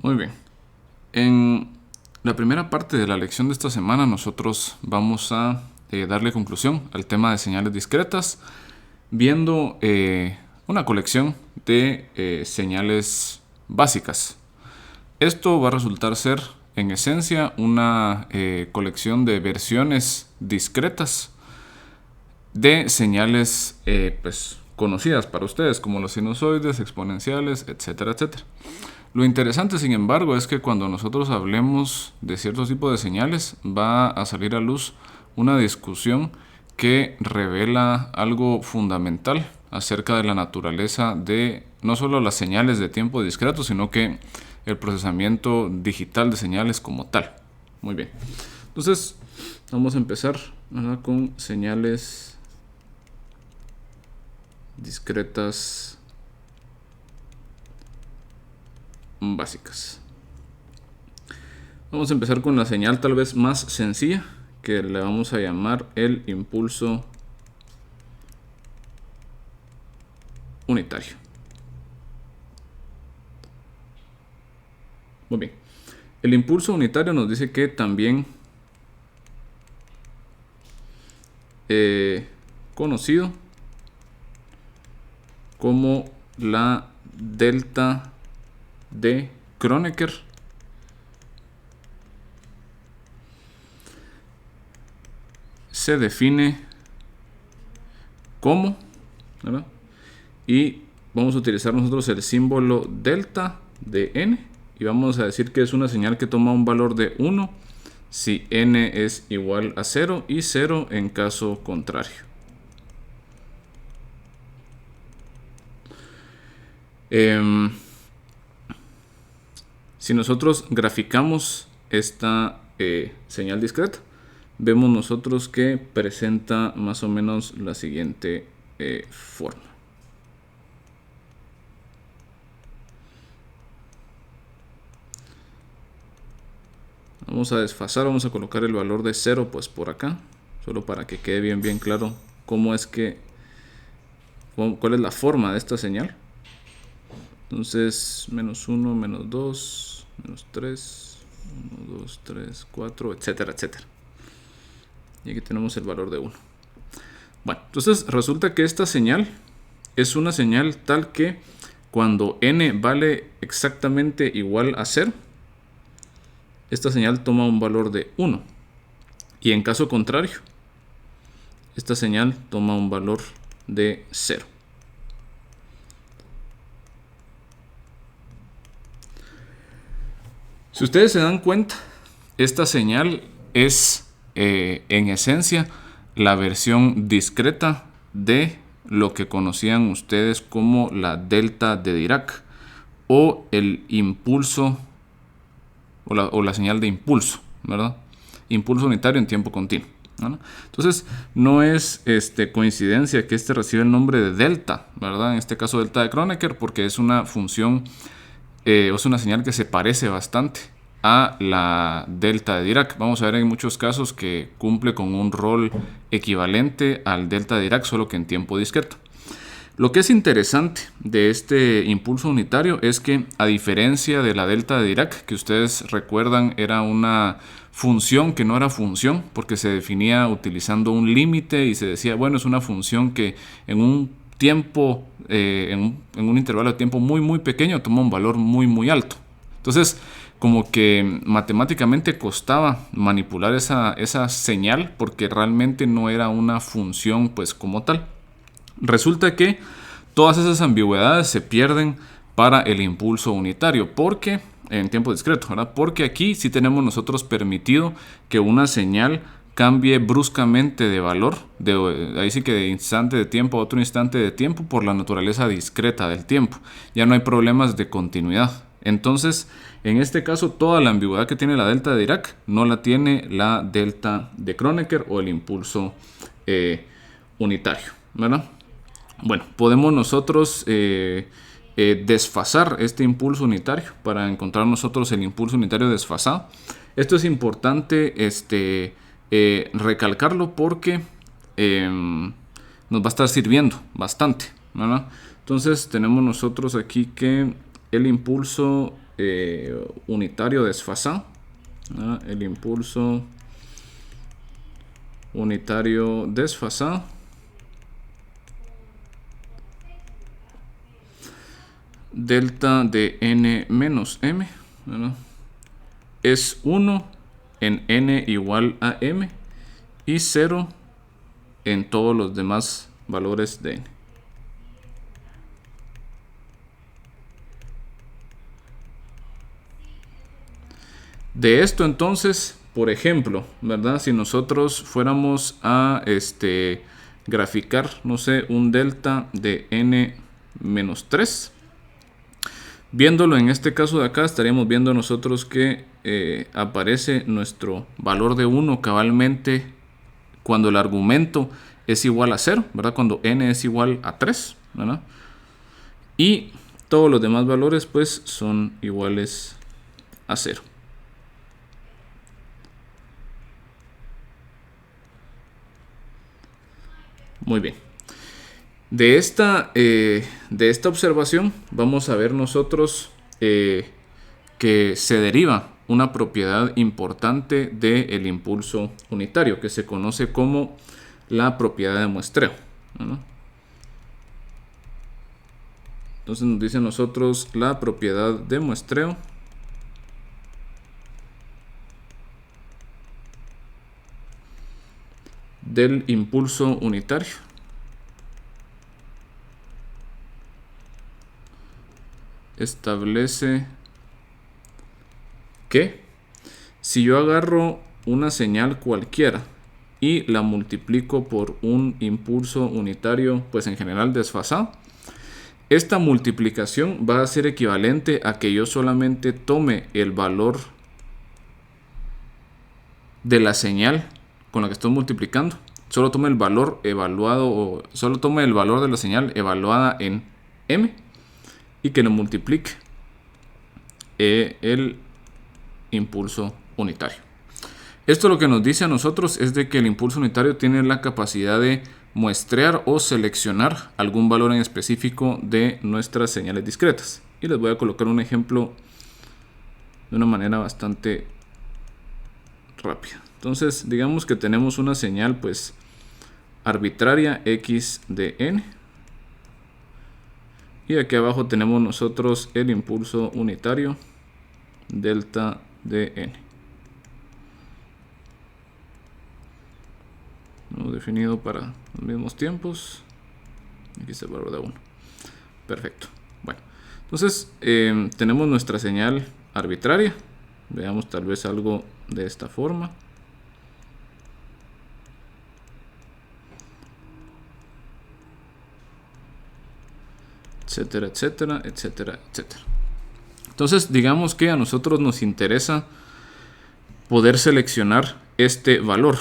Muy bien. En la primera parte de la lección de esta semana nosotros vamos a darle conclusión al tema de señales discretas, viendo una colección de señales básicas. Esto va a resultar ser, en esencia, una colección de versiones discretas de señales conocidas para ustedes, como los sinusoides, exponenciales, etcétera, etcétera. Lo interesante, sin embargo, es que cuando nosotros hablemos de ciertos tipos de señales, va a salir a luz una discusión que revela algo fundamental acerca de la naturaleza de no solo las señales de tiempo discreto, sino que el procesamiento digital de señales como tal. Muy bien. Entonces, vamos a empezar con señales discretas básicas. Vamos a empezar con la señal tal vez más sencilla, que le vamos a llamar el impulso unitario. Muy bien. El impulso unitario nos dice que también conocido como la delta de Kronecker se define como, ¿verdad? Y vamos a utilizar nosotros el símbolo delta de n y vamos a decir que es una señal que toma un valor de 1 si n es igual a 0 y 0 en caso contrario. Si nosotros graficamos esta señal discreta, vemos nosotros que presenta más o menos la siguiente forma. Vamos a desfasar, vamos a colocar el valor de 0 pues por acá, solo para que quede bien claro cómo es que, cuál es la forma de esta señal. Entonces, menos 1, menos 2, menos 3, 1, 2, 3, 4, etcétera, etcétera. Y aquí tenemos el valor de 1. Bueno, entonces resulta que esta señal es una señal tal que cuando n vale exactamente igual a 0, esta señal toma un valor de 1. Y en caso contrario, esta señal toma un valor de 0. Si ustedes se dan cuenta, esta señal es en esencia la versión discreta de lo que conocían ustedes como la delta de Dirac o el impulso o la señal de impulso, ¿verdad? Impulso unitario en tiempo continuo, ¿verdad? Entonces no es coincidencia que recibe el nombre de delta, ¿verdad? En este caso delta de Kronecker, porque es una función es una señal que se parece bastante a la delta de Dirac. Vamos a ver en muchos casos que cumple con un rol equivalente al delta de Dirac, solo que en tiempo discreto. Lo que es interesante de este impulso unitario es que, a diferencia de la delta de Dirac, que ustedes recuerdan era una función que no era función, porque se definía utilizando un límite y se decía, bueno, es una función que en un tiempo, en un intervalo de tiempo muy pequeño toma un valor muy alto. Entonces, como que matemáticamente costaba manipular esa señal porque realmente no era una función pues como tal. Resulta que todas esas ambigüedades se pierden para el impulso unitario, porque en tiempo discreto, ¿verdad? Porque aquí sí tenemos nosotros permitido que una señal cambie bruscamente de valor, ahí sí que de instante de tiempo a otro instante de tiempo por la naturaleza discreta del tiempo. Ya no hay problemas de continuidad. Entonces, en este caso, toda la ambigüedad que tiene la delta de Dirac no la tiene la delta de Kronecker o el impulso unitario, ¿verdad? Bueno, podemos nosotros desfasar este impulso unitario para encontrar nosotros el impulso unitario desfasado. Esto es importante recalcarlo porque nos va a estar sirviendo bastante, ¿verdad? Entonces tenemos nosotros aquí que el impulso unitario desfasado, el impulso unitario desfasado delta de n menos m, ¿verdad? Es 1 en n igual a m y 0 en todos los demás valores de n. De esto entonces, por ejemplo, ¿verdad? Si nosotros fuéramos a graficar, no sé, un delta de n menos 3, viéndolo en este caso de acá, estaríamos viendo nosotros que aparece nuestro valor de 1 cabalmente cuando el argumento es igual a 0, ¿verdad? Cuando n es igual a 3, ¿verdad? Y todos los demás valores pues son iguales a 0. Muy bien. De esta observación vamos a ver nosotros que se deriva una propiedad importante del impulso unitario que se conoce como la propiedad de muestreo, ¿no? Entonces nos dice a nosotros la propiedad de muestreo del impulso unitario establece que si yo agarro una señal cualquiera y la multiplico por un impulso unitario, pues en general desfasado, esta multiplicación va a ser equivalente a que yo solamente tome el valor de la señal con la que estoy multiplicando, solo tome el valor evaluado o solo tome el valor de la señal evaluada en m y que lo multiplique el impulso unitario. Esto lo que nos dice a nosotros es de que el impulso unitario tiene la capacidad de muestrear o seleccionar algún valor en específico de nuestras señales discretas. Y les voy a colocar un ejemplo de una manera bastante rápida. Entonces, digamos que tenemos una señal pues arbitraria x de n. Y aquí abajo tenemos nosotros el impulso unitario delta de n. ¿No? Definido para los mismos tiempos. Aquí está el valor de 1. Perfecto. Bueno, entonces tenemos nuestra señal arbitraria. Veamos tal vez algo de esta forma. Etcétera, etcétera, etcétera, etcétera. Entonces, digamos que a nosotros nos interesa poder seleccionar este valor,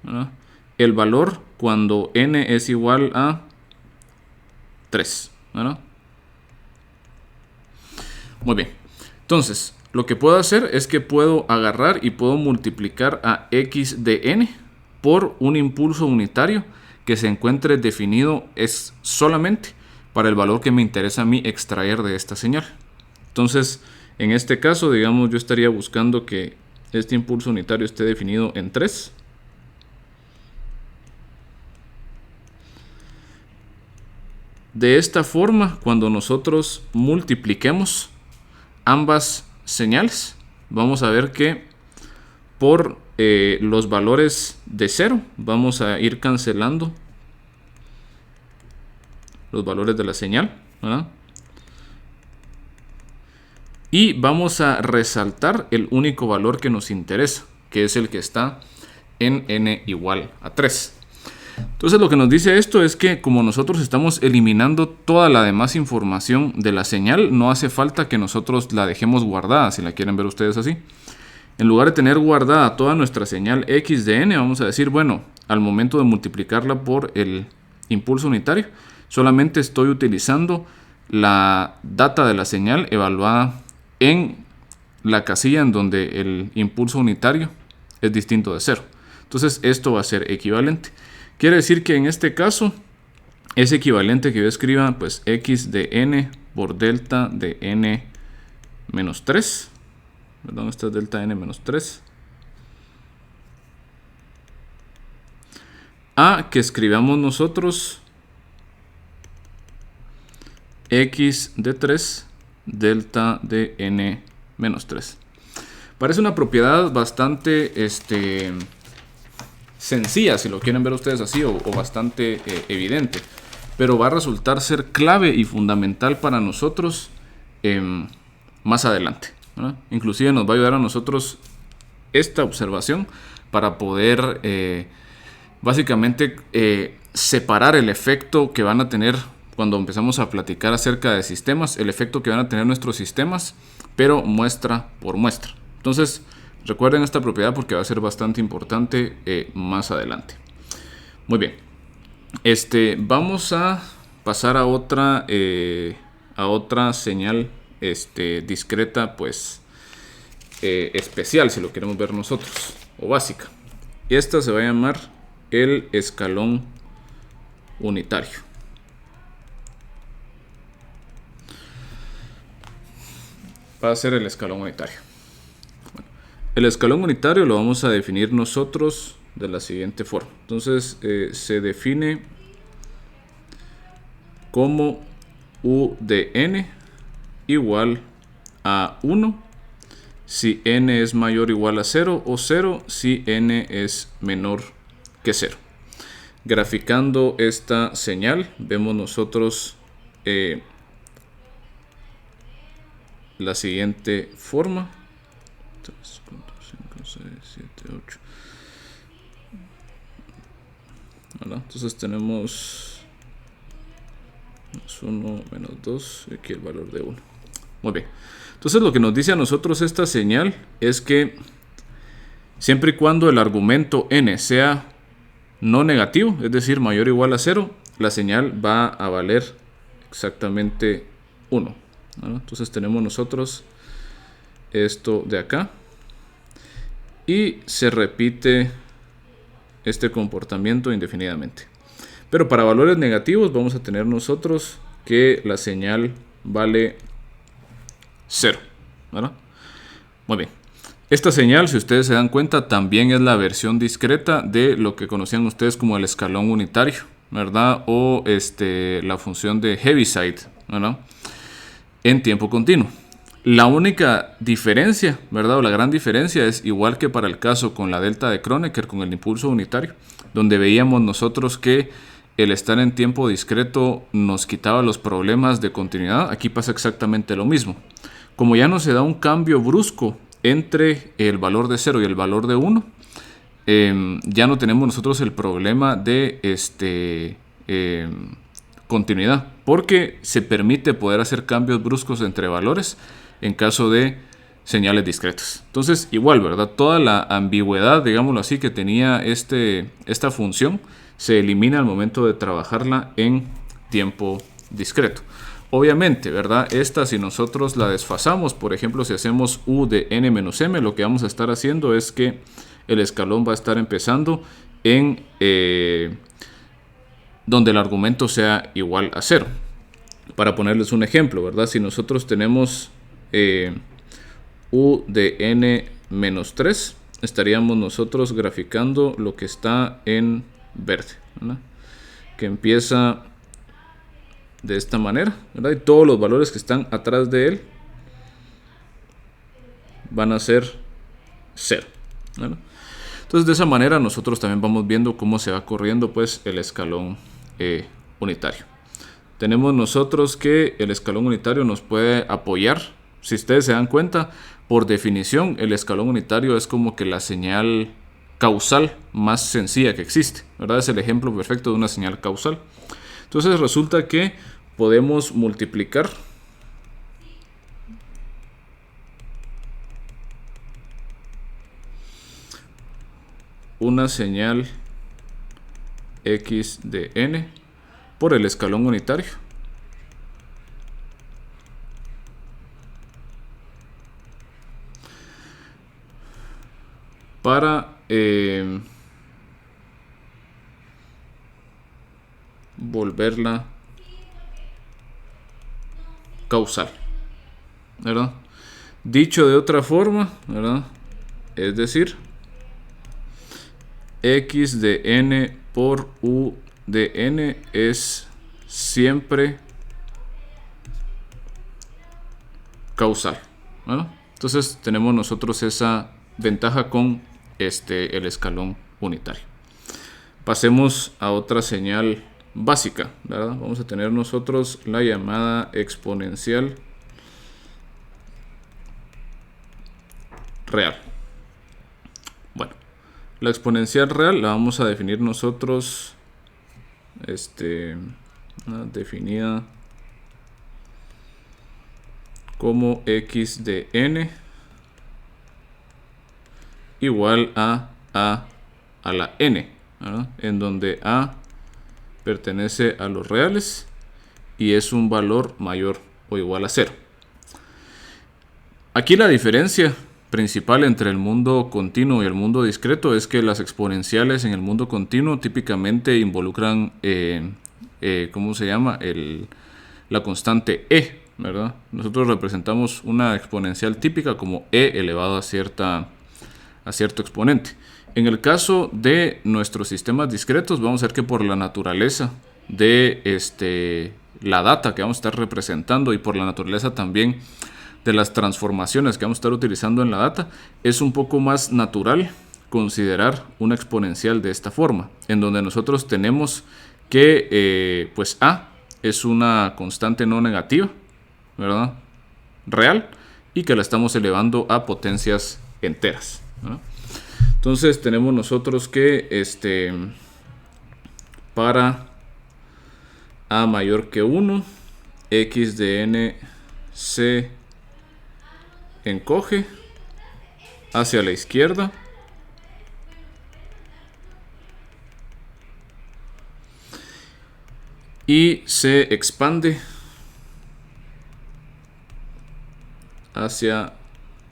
¿verdad? El valor cuando n es igual a 3, ¿verdad? Muy bien. Entonces, lo que puedo hacer es que puedo agarrar y puedo multiplicar a x de n por un impulso unitario que se encuentre definido es solamente para el valor que me interesa a mí extraer de esta señal. Entonces, en este caso, digamos, yo estaría buscando que este impulso unitario esté definido en 3. De esta forma, cuando nosotros multipliquemos ambas señales, vamos a ver que por los valores de 0 vamos a ir cancelando los valores de la señal, ¿verdad? Y vamos a resaltar el único valor que nos interesa, que es el que está en n igual a 3. Entonces lo que nos dice esto es que como nosotros estamos eliminando toda la demás información de la señal, no hace falta que nosotros la dejemos guardada, si la quieren ver ustedes así. En lugar de tener guardada toda nuestra señal x de n, vamos a decir, bueno, al momento de multiplicarla por el impulso unitario, solamente estoy utilizando la data de la señal evaluada en la casilla en donde el impulso unitario es distinto de 0. Entonces esto va a ser equivalente. Quiere decir que en este caso es equivalente que yo escriba pues x de n por delta de n menos 3. Perdón, esta es delta n menos 3. A que escribamos nosotros x de 3 delta de n menos 3. Parece una propiedad bastante sencilla, si lo quieren ver ustedes así, o bastante evidente, pero va a resultar ser clave y fundamental para nosotros más adelante, ¿verdad? Inclusive nos va a ayudar a nosotros esta observación para poder básicamente separar el efecto que van a tener cuando empezamos a platicar acerca de sistemas, el efecto que van a tener nuestros sistemas, pero muestra por muestra. Entonces, recuerden esta propiedad porque va a ser bastante importante más adelante. Muy bien. Vamos a pasar a otra señal discreta, pues especial, si lo queremos ver nosotros, o básica. Y esta se va a llamar el escalón unitario. Va a ser el escalón unitario. Bueno, el escalón unitario lo vamos a definir nosotros de la siguiente forma. Entonces se define como u de n igual a 1 si n es mayor o igual a 0, o 0 si n es menor que 0. Graficando esta señal, vemos nosotros la siguiente forma. 3, 4, 5, 6, 7, 8. ¿Verdad? Entonces tenemos más 1, menos 2, y aquí el valor de 1. Muy bien. Entonces lo que nos dice a nosotros esta señal es que siempre y cuando el argumento n sea no negativo, es decir, mayor o igual a 0, la señal va a valer exactamente 1. ¿Verdad? Entonces tenemos nosotros esto de acá y se repite este comportamiento indefinidamente. Pero para valores negativos vamos a tener nosotros que la señal vale 0. ¿Verdad? Muy bien. Esta señal, si ustedes se dan cuenta, también es la versión discreta de lo que conocían ustedes como el escalón unitario, ¿verdad? O la función de Heaviside, ¿verdad? En tiempo continuo. La única diferencia, ¿verdad? O la gran diferencia es igual que para el caso con la delta de Kronecker, con el impulso unitario, donde veíamos nosotros que el estar en tiempo discreto nos quitaba los problemas de continuidad. Aquí pasa exactamente lo mismo. Como ya no se da un cambio brusco entre el valor de 0 y el valor de 1, ya no tenemos nosotros el problema de continuidad, porque se permite poder hacer cambios bruscos entre valores en caso de señales discretas. Entonces, igual, ¿verdad? Toda la ambigüedad, digámoslo así, que tenía esta función se elimina al momento de trabajarla en tiempo discreto. Obviamente, ¿verdad? Esta, si nosotros la desfasamos, por ejemplo, si hacemos u de n menos m, lo que vamos a estar haciendo es que el escalón va a estar empezando en donde el argumento sea igual a 0. Para ponerles un ejemplo, ¿verdad? Si nosotros tenemos u de n menos 3, estaríamos nosotros graficando lo que está en verde, ¿verdad? Que empieza de esta manera, ¿verdad? Y todos los valores que están atrás de él van a ser 0, ¿verdad? Entonces de esa manera nosotros también vamos viendo cómo se va corriendo pues el escalón unitario. Tenemos nosotros que el escalón unitario nos puede apoyar. Si ustedes se dan cuenta, por definición el escalón unitario es como que la señal causal más sencilla que existe, ¿verdad? Es el ejemplo perfecto de una señal causal. Entonces resulta que podemos multiplicar una señal x de n por el escalón unitario para volverla causal, ¿verdad? Dicho de otra forma, ¿verdad? Es decir, x de n por u de n es siempre causal, ¿verdad? Entonces tenemos nosotros esa ventaja con el escalón unitario. Pasemos a otra señal básica, ¿verdad? Vamos a tener nosotros la llamada exponencial real. Bueno, la exponencial real la vamos a definir nosotros definida como x de n igual a la n, ¿verdad? En donde a pertenece a los reales y es un valor mayor o igual a 0. Aquí la diferencia principal entre el mundo continuo y el mundo discreto es que las exponenciales en el mundo continuo típicamente involucran, ¿cómo se llama? La constante e, ¿verdad? Nosotros representamos una exponencial típica como e elevado a cierto exponente. En el caso de nuestros sistemas discretos, vamos a ver que por la naturaleza de la data que vamos a estar representando y por la naturaleza también de las transformaciones que vamos a estar utilizando en la data, es un poco más natural considerar una exponencial de esta forma, en donde nosotros tenemos que pues a es una constante no negativa, ¿verdad? Real, y que la estamos elevando a potencias enteras, ¿verdad? Entonces tenemos nosotros que para a mayor que 1, x de n se encoge hacia la izquierda y se expande hacia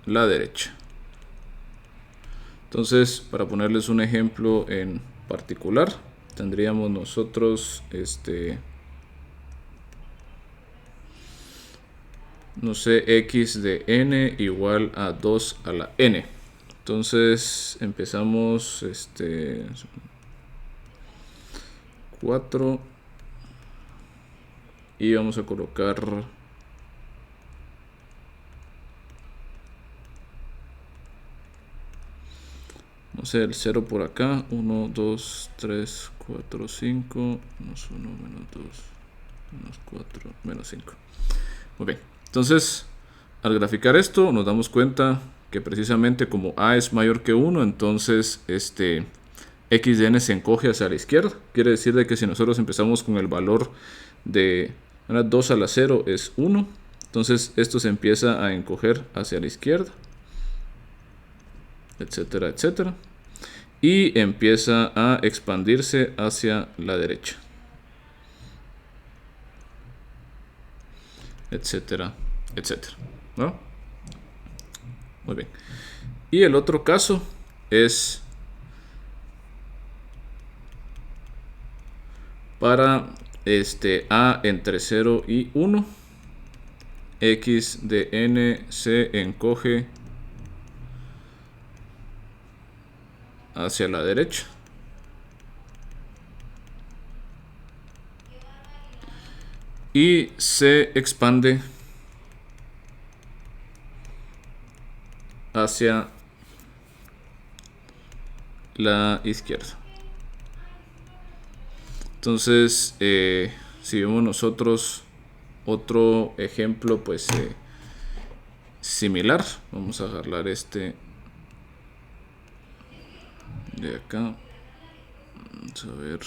la derecha. Entonces, para ponerles un ejemplo en particular, tendríamos nosotros no sé, x de n igual a 2 a la n. Entonces empezamos 4 y vamos a colocar no sé, el 0 por acá, 1, 2, 3, 4, 5, menos 1, menos 2, menos 4, menos 5. Muy bien, entonces al graficar esto nos damos cuenta que precisamente como a es mayor que 1, entonces x de n se encoge hacia la izquierda. Quiere decir de que si nosotros empezamos con el valor de 2 a la 0 es 1, entonces esto se empieza a encoger hacia la izquierda, etcétera, etcétera, y empieza a expandirse hacia la derecha, etcétera, etcétera, ¿no? Muy bien. Y el otro caso es para a entre 0 y 1, x de n se encoge hacia la derecha y se expande hacia la izquierda. Entonces, si vemos nosotros otro ejemplo pues similar, vamos a agarrar de acá, vamos a ver.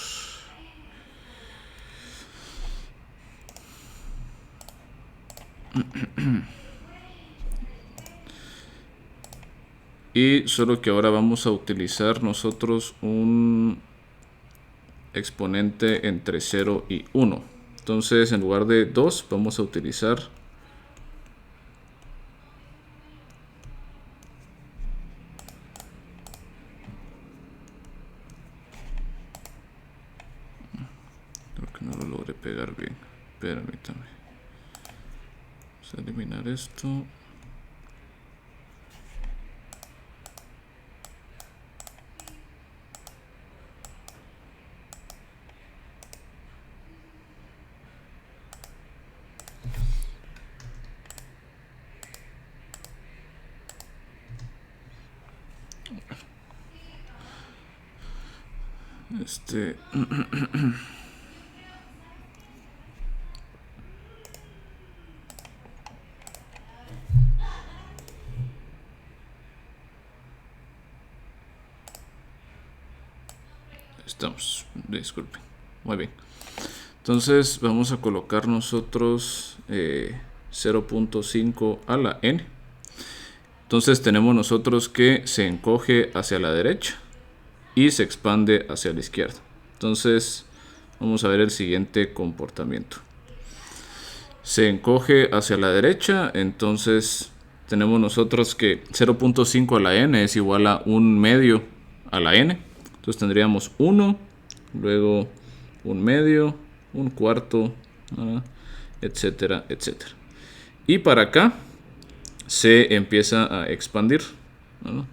Y solo que ahora vamos a utilizar nosotros un exponente entre 0 y 1. Entonces en lugar de 2 vamos a utilizar creo que no lo logré pegar bien, permítame. Vamos a eliminar esto. Estamos, disculpen. Muy bien. Entonces vamos a colocar nosotros 0.5 a la n. Entonces tenemos nosotros que se encoge hacia la derecha y se expande hacia la izquierda. Entonces vamos a ver el siguiente comportamiento. Se encoge hacia la derecha, entonces tenemos nosotros que 0.5 a la n es igual a 1 medio a la n. Entonces tendríamos 1, luego 1 medio, 1 cuarto, etcétera, etcétera. Y para acá se empieza a expandir, ¿verdad?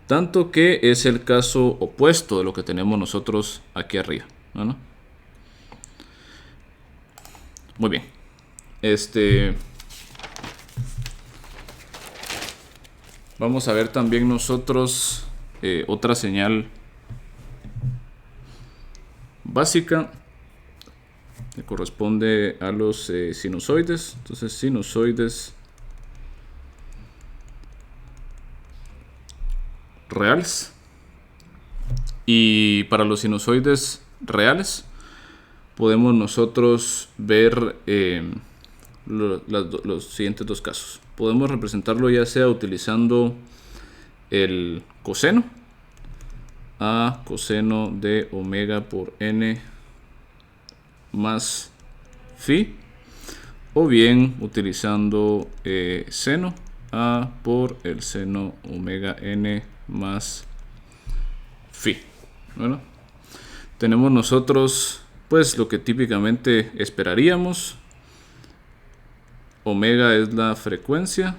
Tanto que es el caso opuesto de lo que tenemos nosotros aquí arriba, ¿verdad? Muy bien. Vamos a ver también nosotros otra señal básica que corresponde a los sinusoides. Entonces, sinusoides reales. Y para los sinusoides reales podemos nosotros ver los siguientes dos casos. Podemos representarlo ya sea utilizando el coseno, a coseno de omega por n más phi, o bien utilizando seno, a por el seno omega n más phi. Bueno, tenemos nosotros pues lo que típicamente esperaríamos. Omega es la frecuencia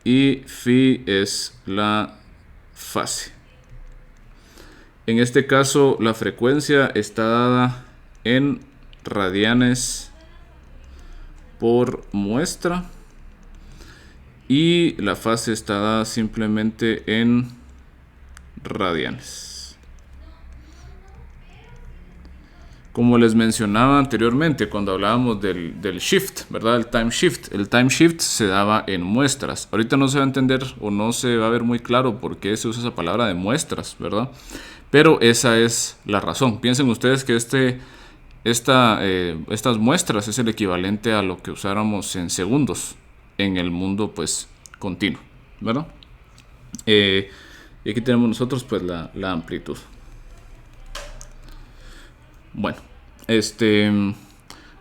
y phi es la fase. En este caso la frecuencia está dada en radianes por muestra y la fase está dada simplemente en radianes. Como les mencionaba anteriormente cuando hablábamos del shift, ¿verdad? El time shift. El time shift se daba en muestras. Ahorita no se va a entender o no se va a ver muy claro por qué se usa esa palabra de muestras, ¿verdad? Pero esa es la razón. Piensen ustedes que estas muestras es el equivalente a lo que usáramos en segundos en el mundo pues continuo, ¿verdad? Y aquí tenemos nosotros pues la amplitud. Bueno,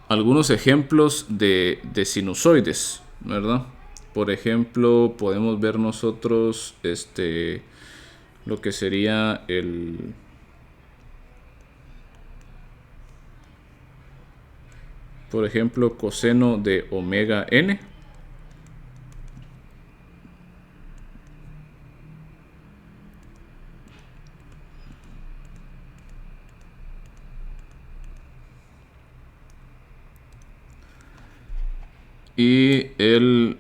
algunos ejemplos de sinusoides, ¿verdad? Por ejemplo, podemos ver nosotros lo que sería por ejemplo, coseno de omega n. Y el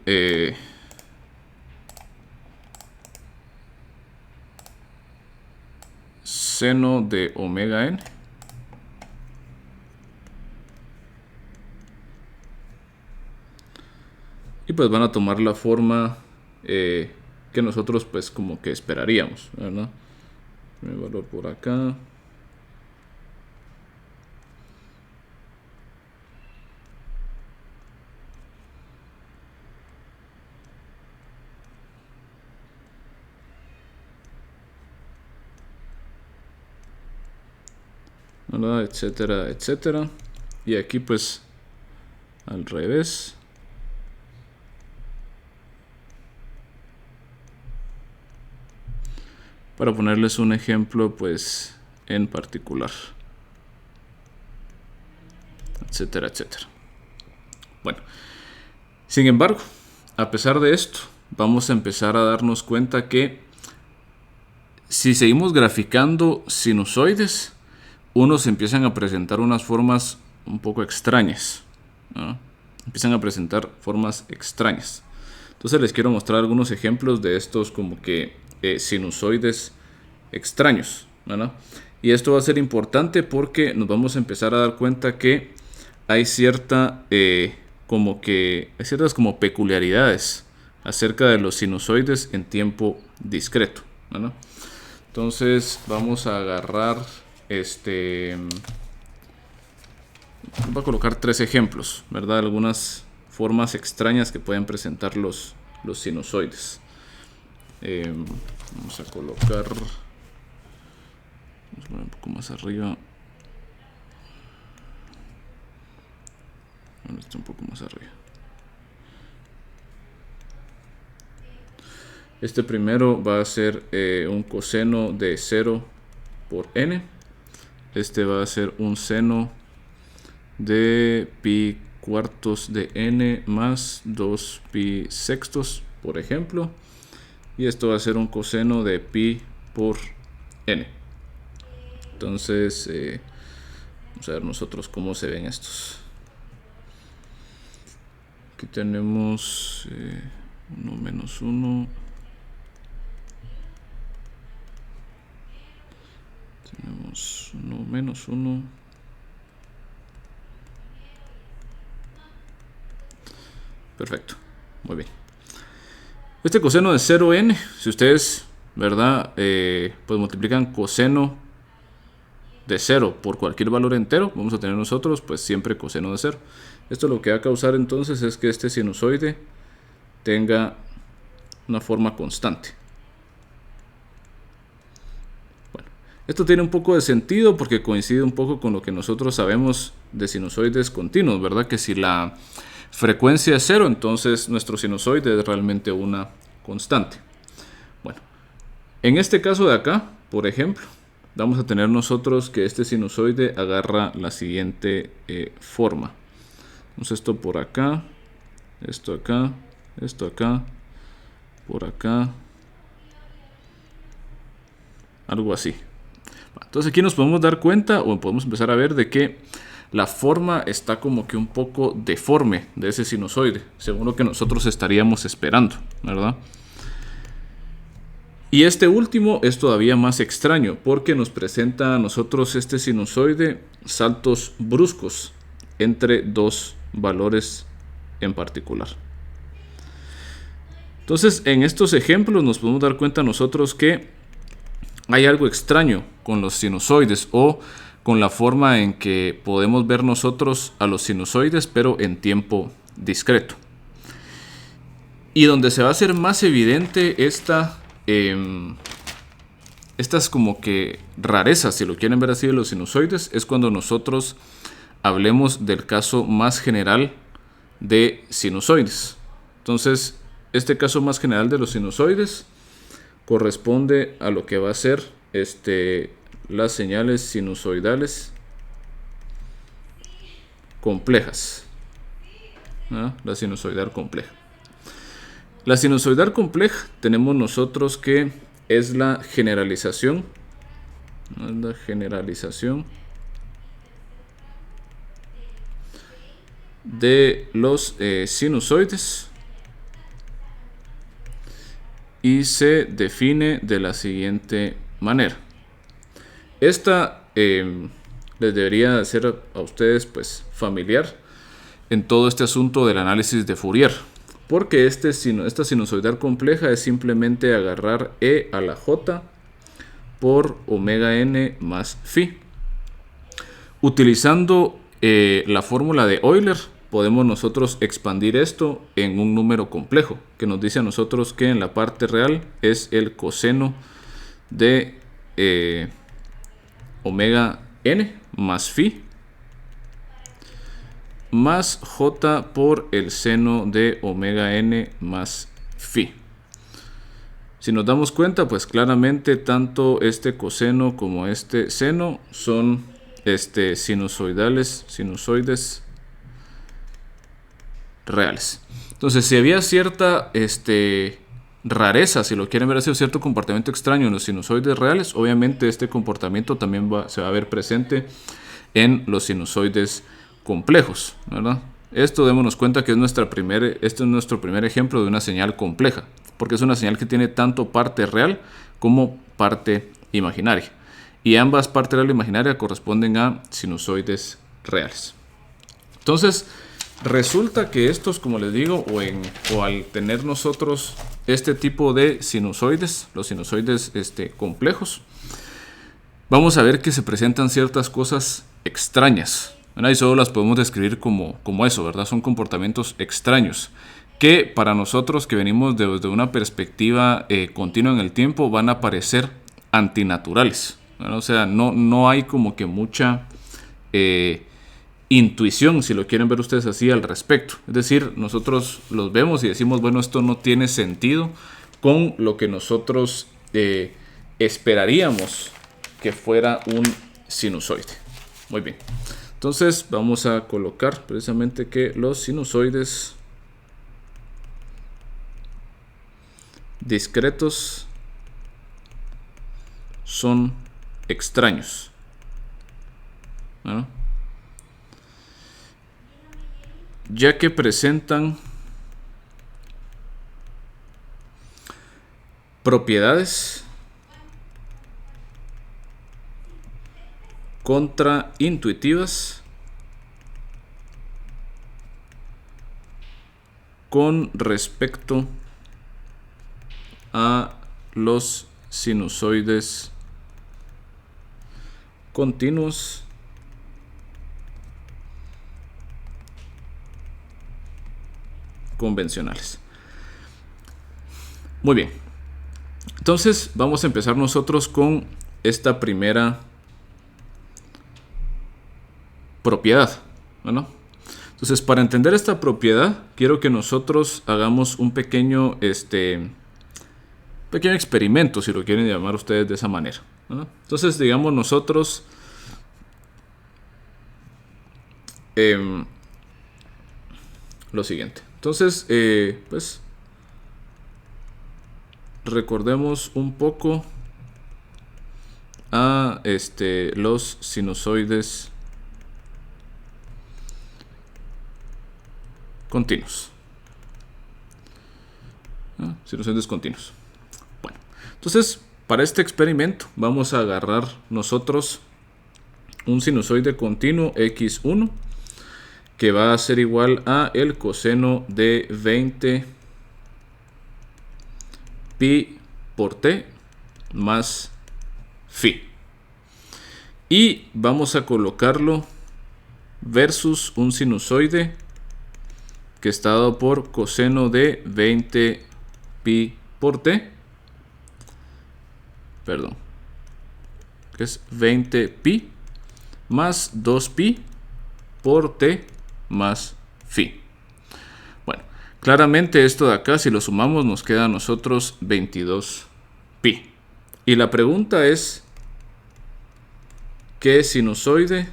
seno de omega n. Y pues van a tomar la forma que nosotros pues como que esperaríamos, ¿verdad? Mi valor por acá. ¿Verdad? Etcétera, etcétera. Y aquí pues al revés. Para ponerles un ejemplo pues en particular. Etcétera, etcétera. Bueno, sin embargo, a pesar de esto, vamos a empezar a darnos cuenta que si seguimos graficando sinusoides, unos empiezan a presentar unas formas un poco extrañas, ¿no? Empiezan a presentar formas extrañas. Entonces les quiero mostrar algunos ejemplos de estos como que sinusoides extraños, ¿verdad? Y esto va a ser importante porque nos vamos a empezar a dar cuenta que hay ciertas como peculiaridades acerca de los sinusoides en tiempo discreto, ¿verdad? Entonces vamos a agarrar voy a colocar 3 ejemplos, ¿verdad? Algunas formas extrañas que pueden presentar los sinusoides. Vamos a colocar, vamos a poner un poco más arriba. Bueno, está un poco más arriba. Este primero va a ser un coseno de 0 por n. Este va a ser un seno de pi cuartos de n más 2 pi sextos, por ejemplo. Y esto va a ser un coseno de pi por n. Entonces, vamos a ver nosotros cómo se ven estos. Aquí tenemos 1 menos 1. Tenemos 1 menos 1. Perfecto, muy bien. Este coseno de 0n, si ustedes, ¿verdad? Pues multiplican coseno de 0 por cualquier valor entero, vamos a tener nosotros pues siempre coseno de 0. Esto lo que va a causar entonces es que este sinusoide tenga una forma constante. Bueno, esto tiene un poco de sentido porque coincide un poco con lo que nosotros sabemos de sinusoides continuos, ¿verdad? Que si la frecuencia es 0, entonces nuestro sinusoide es realmente una constante. Bueno, en este caso de acá, por ejemplo, vamos a tener nosotros que este sinusoide agarra la siguiente forma. Entonces esto por acá, esto acá, esto acá, por acá, algo así. Entonces aquí nos podemos dar cuenta o podemos empezar a ver de que la forma está como que un poco deforme de ese sinusoide, según lo que nosotros estaríamos esperando, ¿verdad? Y este último es todavía más extraño porque nos presenta a nosotros este sinusoide saltos bruscos entre dos valores en particular. Entonces, en estos ejemplos nos podemos dar cuenta nosotros que hay algo extraño con los sinusoides o con la forma en que podemos ver nosotros a los sinusoides, pero en tiempo discreto. Y donde se va a hacer más evidente estas como que rarezas, si lo quieren ver así, de los sinusoides, es cuando nosotros hablemos del caso más general de sinusoides. Entonces, este caso más general de los sinusoides corresponde a lo que va a ser las señales sinusoidales complejas. ¿No? La sinusoidal compleja. La sinusoidal compleja tenemos nosotros que es la generalización. ¿No? Es la generalización de los sinusoides y se define de la siguiente manera. Esta les debería ser a ustedes pues familiar en todo este asunto del análisis de Fourier, porque esta sinusoidal compleja es simplemente agarrar e a la j por omega n más phi. Utilizando la fórmula de Euler, podemos nosotros expandir esto en un número complejo, que nos dice a nosotros que en la parte real es el coseno de omega n más phi más j por el seno de omega n más phi. Si nos damos cuenta, pues claramente tanto este coseno como este seno son sinusoides reales. Entonces, si había cierta rareza, si lo quieren ver así, cierto comportamiento extraño en los sinusoides reales, obviamente este comportamiento también se va a ver presente en los sinusoides complejos, ¿verdad? Esto démonos cuenta que este es nuestro primer ejemplo de una señal compleja. porque es una señal que tiene tanto parte real como parte imaginaria. Y ambas partes real e imaginaria corresponden a sinusoides reales. Entonces, resulta que estos, como les digo, o al tener nosotros este tipo de sinusoides, los sinusoides complejos, vamos a ver que se presentan ciertas cosas extrañas, ¿verdad? Y solo las podemos describir como eso, ¿verdad? Son comportamientos extraños que para nosotros que venimos desde una perspectiva continua en el tiempo van a parecer antinaturales, ¿verdad? O sea, no hay como que mucha intuición, si lo quieren ver ustedes así, al respecto. Es decir, nosotros los vemos y decimos, bueno, esto no tiene sentido con lo que nosotros esperaríamos que fuera un sinusoide. Muy bien. Entonces vamos a colocar precisamente que los sinusoides discretos son extraños, ¿no? Ya que presentan propiedades contraintuitivas con respecto a los sinusoides continuos convencionales. Muy bien. Entonces vamos a empezar nosotros con esta primera propiedad, ¿no? Entonces, para entender esta propiedad, quiero que nosotros hagamos un pequeño experimento, si lo quieren llamar ustedes de esa manera, ¿no? Entonces, digamos nosotros lo siguiente. Entonces, pues recordemos un poco a los sinusoides continuos. Sinusoides continuos. Bueno, entonces para este experimento vamos a agarrar nosotros un sinusoide continuo x1 que va a ser igual a el coseno de 20 pi por t más phi. Y vamos a colocarlo versus un sinusoide que está dado por coseno de 20 pi por t, perdón, que es 20 pi más 2 pi por t más phi. Bueno, claramente esto de acá, si lo sumamos, nos queda a nosotros 22 pi. Y la pregunta es, ¿qué sinusoide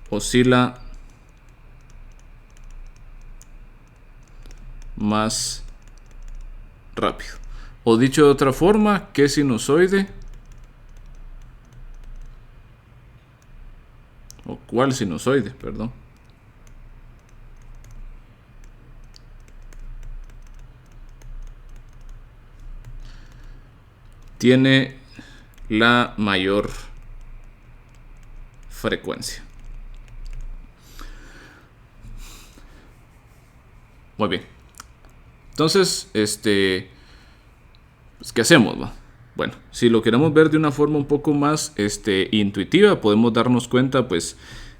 oscila más rápido? O dicho de otra forma, ¿qué sinusoide o cuál sinusoide, perdón, tiene la mayor frecuencia? Muy bien. Entonces, pues, ¿qué hacemos, va? Bueno, si lo queremos ver de una forma un poco más intuitiva, podemos darnos cuenta, pues,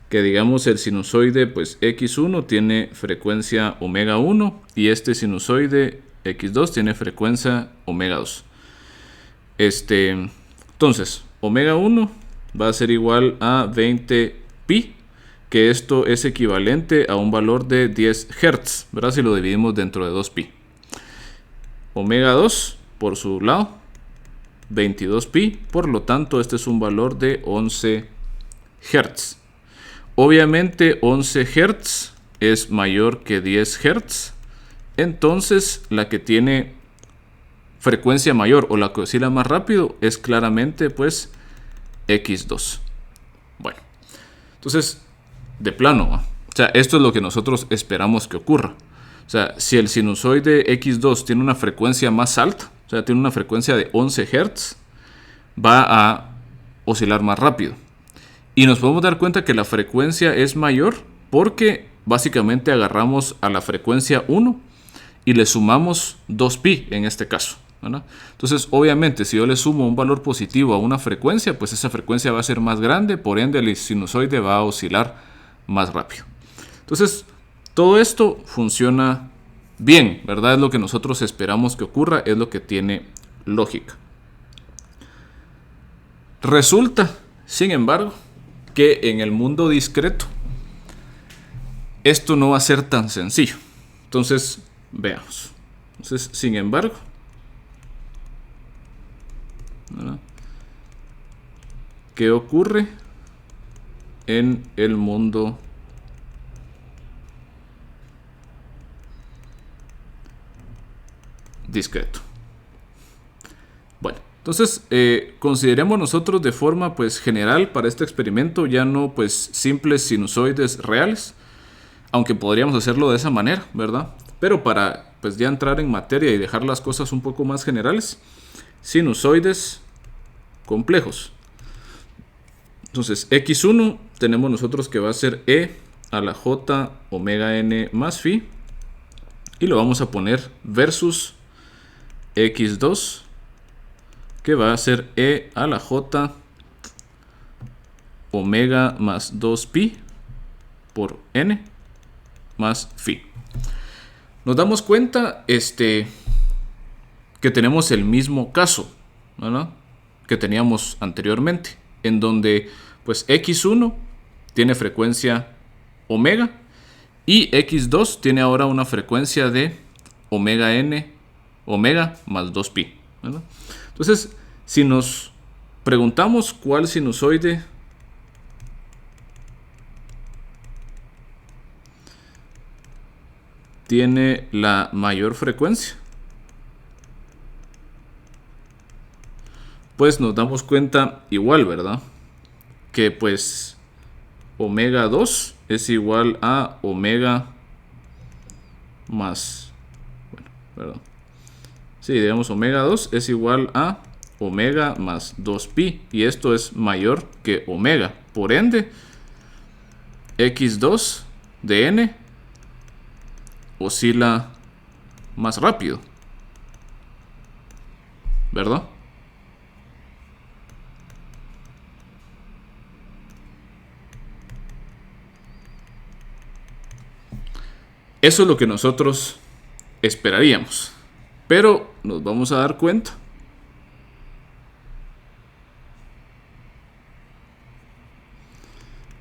que digamos el sinusoide, pues, x1 tiene frecuencia omega 1 y este sinusoide x2 tiene frecuencia omega 2. Entonces, omega 1 va a ser igual a 20 pi, que esto es equivalente a un valor de 10 Hz, ¿verdad? Si lo dividimos dentro de 2 pi. Omega 2, por su lado, 22 pi, por lo tanto, este es un valor de 11 Hz. Obviamente, 11 Hz es mayor que 10 Hz, entonces la que tiene frecuencia mayor o la que oscila más rápido es claramente, pues, x2. Bueno, entonces, de plano, o sea, esto es lo que nosotros esperamos que ocurra. O sea, si el sinusoide x2 tiene una frecuencia más alta, o sea, tiene una frecuencia de 11 Hz, va a oscilar más rápido. Y nos podemos dar cuenta que la frecuencia es mayor porque básicamente agarramos a la frecuencia 1 y le sumamos 2pi en este caso, ¿verdad? Entonces, obviamente, si yo le sumo un valor positivo a una frecuencia, pues esa frecuencia va a ser más grande, por ende el sinusoide va a oscilar más rápido. Entonces, todo esto funciona bien, ¿verdad? Es lo que nosotros esperamos que ocurra, es lo que tiene lógica. Resulta, sin embargo, que en el mundo discreto esto no va a ser tan sencillo. Entonces, veamos. Entonces, sin embargo, ¿verdad? ¿Qué ocurre en el mundo discreto? Bueno, entonces consideremos nosotros de forma pues general para este experimento ya no pues simples sinusoides reales, aunque podríamos hacerlo de esa manera, ¿verdad? Pero para pues ya entrar en materia y dejar las cosas un poco más generales, sinusoides complejos. Entonces x1 tenemos nosotros que va a ser e a la j omega n más phi, y lo vamos a poner versus x2 que va a ser e a la j omega más 2pi por n más phi. Nos damos cuenta que tenemos el mismo caso, ¿verdad?, que teníamos anteriormente, en donde pues x1 tiene frecuencia omega y x2 tiene ahora una frecuencia de omega n omega más 2pi, ¿verdad? Entonces, si nos preguntamos cuál sinusoide tiene la mayor frecuencia, pues nos damos cuenta igual, ¿verdad?, que pues omega 2 es igual a omega más, bueno, perdón, sí, digamos omega 2 es igual a omega más 2pi, y esto es mayor que omega, por ende x2 de n oscila más rápido, ¿verdad? Eso es lo que nosotros esperaríamos, pero nos vamos a dar cuenta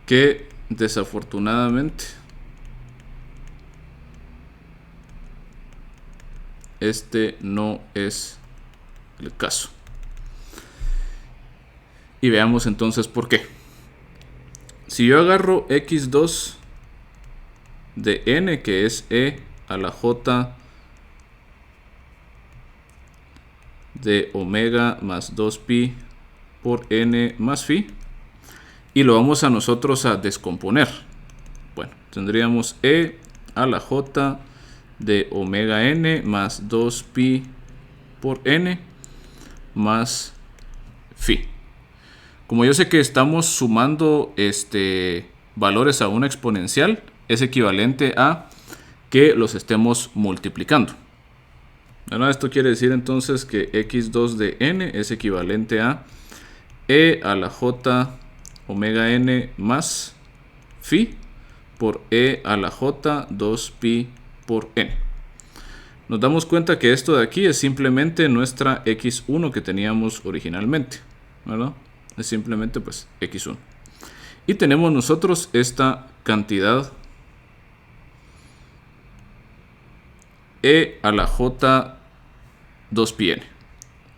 que desafortunadamente este no es el caso. Y veamos entonces por qué. Si yo agarro x2 de n, que es e a la j de omega más 2pi por n más phi, y lo vamos a nosotros a descomponer, bueno, tendríamos e a la j de omega n más 2pi por n más phi. Como yo sé que estamos sumando valores a una exponencial, es equivalente a que los estemos multiplicando. Ahora, esto quiere decir entonces que x2 de n es equivalente a e a la j omega n más phi por e a la j 2pi por n. Nos damos cuenta que esto de aquí es simplemente nuestra x1 que teníamos originalmente, ¿verdad? Es simplemente pues x1. Y tenemos nosotros esta cantidad e a la j 2πn.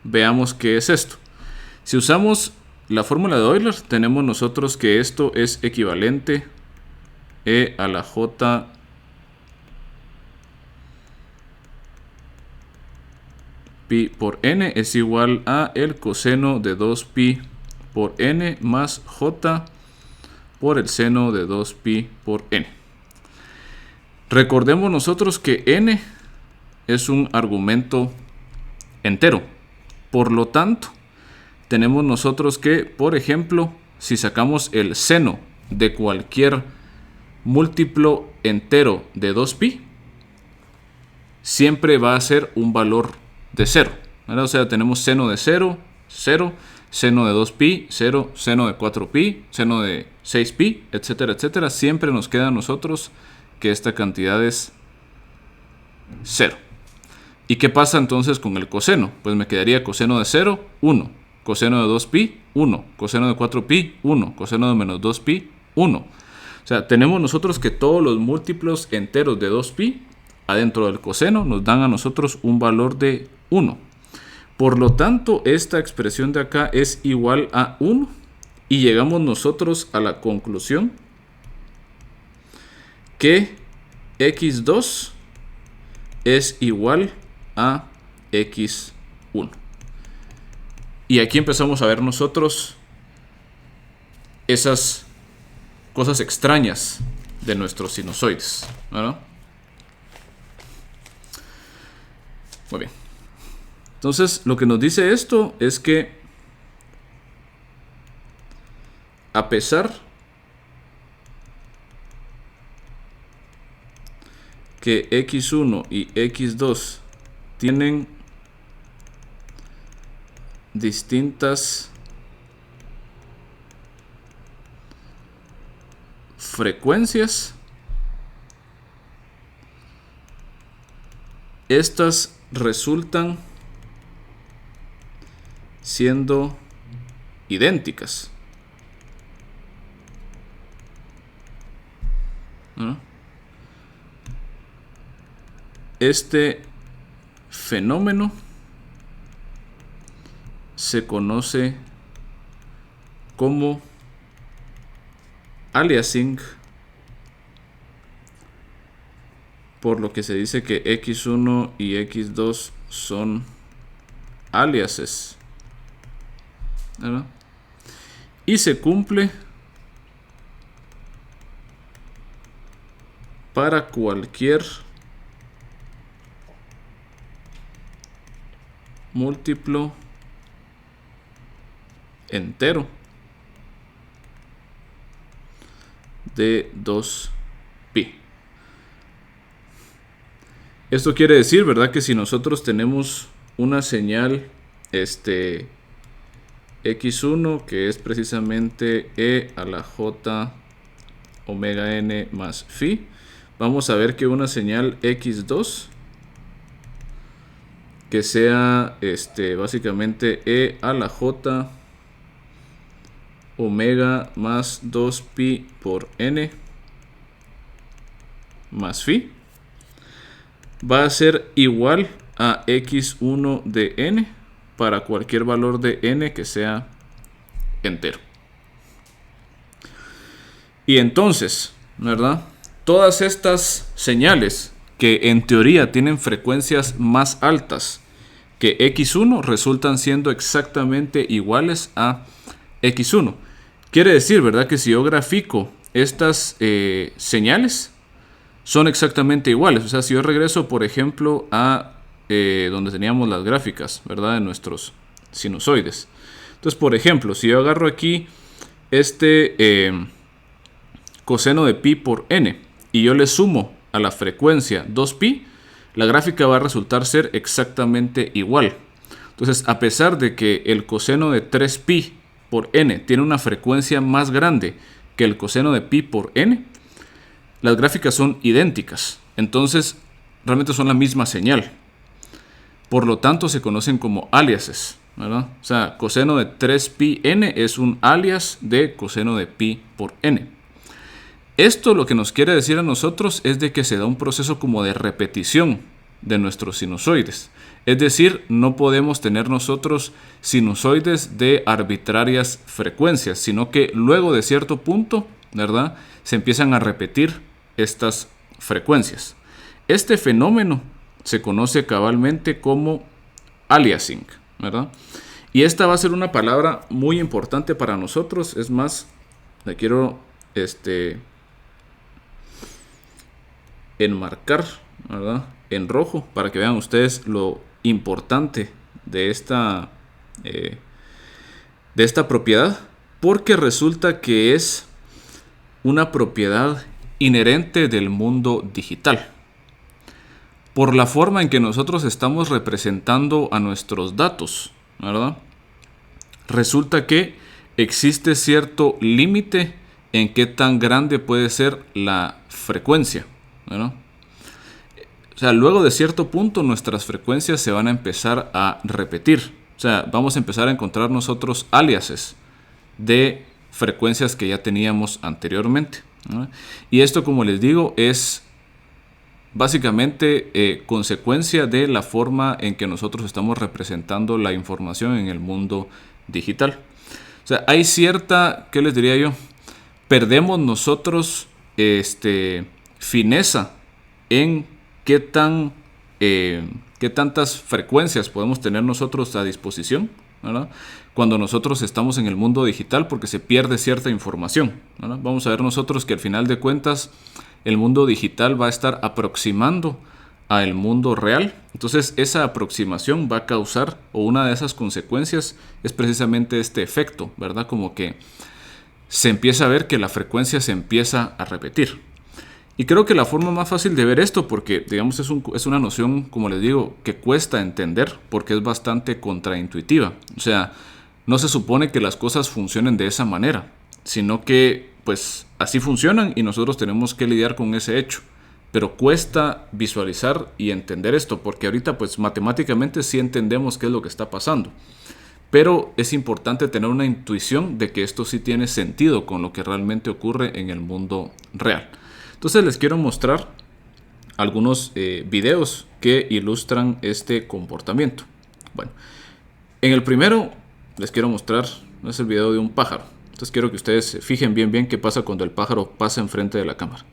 Veamos qué es esto. Si usamos la fórmula de Euler, tenemos nosotros que esto es equivalente e a la j pi por n es igual a el coseno de 2pi por n más j por el seno de 2pi por n. Recordemos nosotros que n es un argumento entero. Por lo tanto, tenemos nosotros que, por ejemplo, si sacamos el seno de cualquier múltiplo entero de 2pi, siempre va a ser un valor de 0. ¿Verdad? O sea, tenemos seno de 0, 0, seno de 2pi, 0, seno de 4pi, seno de 6pi, etcétera, etcétera. Siempre nos queda a nosotros que esta cantidad es 0. ¿Y qué pasa entonces con el coseno? Pues me quedaría coseno de 0, 1. Coseno de 2pi, 1. Coseno de 4pi, 1. Coseno de menos 2pi, 1. O sea, tenemos nosotros que todos los múltiplos enteros de 2pi adentro del coseno nos dan a nosotros un valor de 1. Por lo tanto, esta expresión de acá es igual a 1 y llegamos nosotros a la conclusión que x2 es igual a x1. Y aquí empezamos a ver nosotros esas cosas extrañas de nuestros sinusoides, ¿verdad? Muy bien. Entonces, lo que nos dice esto es que a pesar que x1 y x2 tienen distintas frecuencias, estas resultan siendo idénticas, ¿no? Este fenómeno se conoce como aliasing, por lo que se dice que x1 y x2 son aliases, ¿verdad? Y se cumple para cualquier múltiplo entero de 2pi. Esto quiere decir, ¿verdad?, que si nosotros tenemos una señal x1 que es precisamente e a la j omega n más phi, vamos a ver que una señal x2 que sea básicamente e a la j omega más 2pi por n más phi va a ser igual a x1 de n para cualquier valor de n que sea entero. Y entonces, ¿verdad?, todas estas señales que en teoría tienen frecuencias más altas que x1 resultan siendo exactamente iguales a x1. Quiere decir, ¿verdad?, que si yo grafico estas señales, son exactamente iguales. O sea, si yo regreso, por ejemplo, a donde teníamos las gráficas, ¿verdad?, de nuestros sinusoides. Entonces, por ejemplo, si yo agarro aquí coseno de pi por n y yo le sumo a la frecuencia 2pi, la gráfica va a resultar ser exactamente igual. Entonces, a pesar de que el coseno de 3pi por n tiene una frecuencia más grande que el coseno de pi por n, las gráficas son idénticas. Entonces, realmente son la misma señal. Por lo tanto, se conocen como aliases, ¿verdad? O sea, coseno de 3pi n es un alias de coseno de pi por n. Esto lo que nos quiere decir a nosotros es de que se da un proceso como de repetición de nuestros sinusoides. Es decir, no podemos tener nosotros sinusoides de arbitrarias frecuencias, sino que luego de cierto punto, ¿verdad?, se empiezan a repetir estas frecuencias. Este fenómeno se conoce cabalmente como aliasing, ¿verdad? Y esta va a ser una palabra muy importante para nosotros. Es más, le quiero enmarcar, ¿verdad?, en rojo para que vean ustedes lo importante de esta propiedad, porque resulta que es una propiedad inherente del mundo digital. Por la forma en que nosotros estamos representando a nuestros datos, ¿verdad? Resulta que existe cierto límite en qué tan grande puede ser la frecuencia, ¿verdad? O sea, luego de cierto punto nuestras frecuencias se van a empezar a repetir. O sea, vamos a empezar a encontrar nosotros aliases de frecuencias que ya teníamos anteriormente, ¿no? Y esto, como les digo, es básicamente consecuencia de la forma en que nosotros estamos representando la información en el mundo digital. O sea, hay cierta, ¿qué les diría yo? Perdemos nosotros fineza en qué tantas frecuencias podemos tener nosotros a disposición, ¿verdad?, cuando nosotros estamos en el mundo digital, porque se pierde cierta información, ¿verdad? Vamos a ver nosotros que al final de cuentas el mundo digital va a estar aproximando al mundo real. Entonces esa aproximación va a causar, o una de esas consecuencias es precisamente este efecto, ¿verdad? Como que se empieza a ver que la frecuencia se empieza a repetir. Y creo que la forma más fácil de ver esto, porque digamos es una noción, como les digo, que cuesta entender porque es bastante contraintuitiva. O sea, no se supone que las cosas funcionen de esa manera, sino que pues así funcionan y nosotros tenemos que lidiar con ese hecho. Pero cuesta visualizar y entender esto, porque ahorita pues matemáticamente sí entendemos qué es lo que está pasando. Pero es importante tener una intuición de que esto sí tiene sentido con lo que realmente ocurre en el mundo real. Entonces les quiero mostrar algunos videos que ilustran este comportamiento. Bueno, en el primero les quiero mostrar, es el video de un pájaro. Entonces quiero que ustedes se fijen bien qué pasa cuando el pájaro pasa enfrente de la cámara.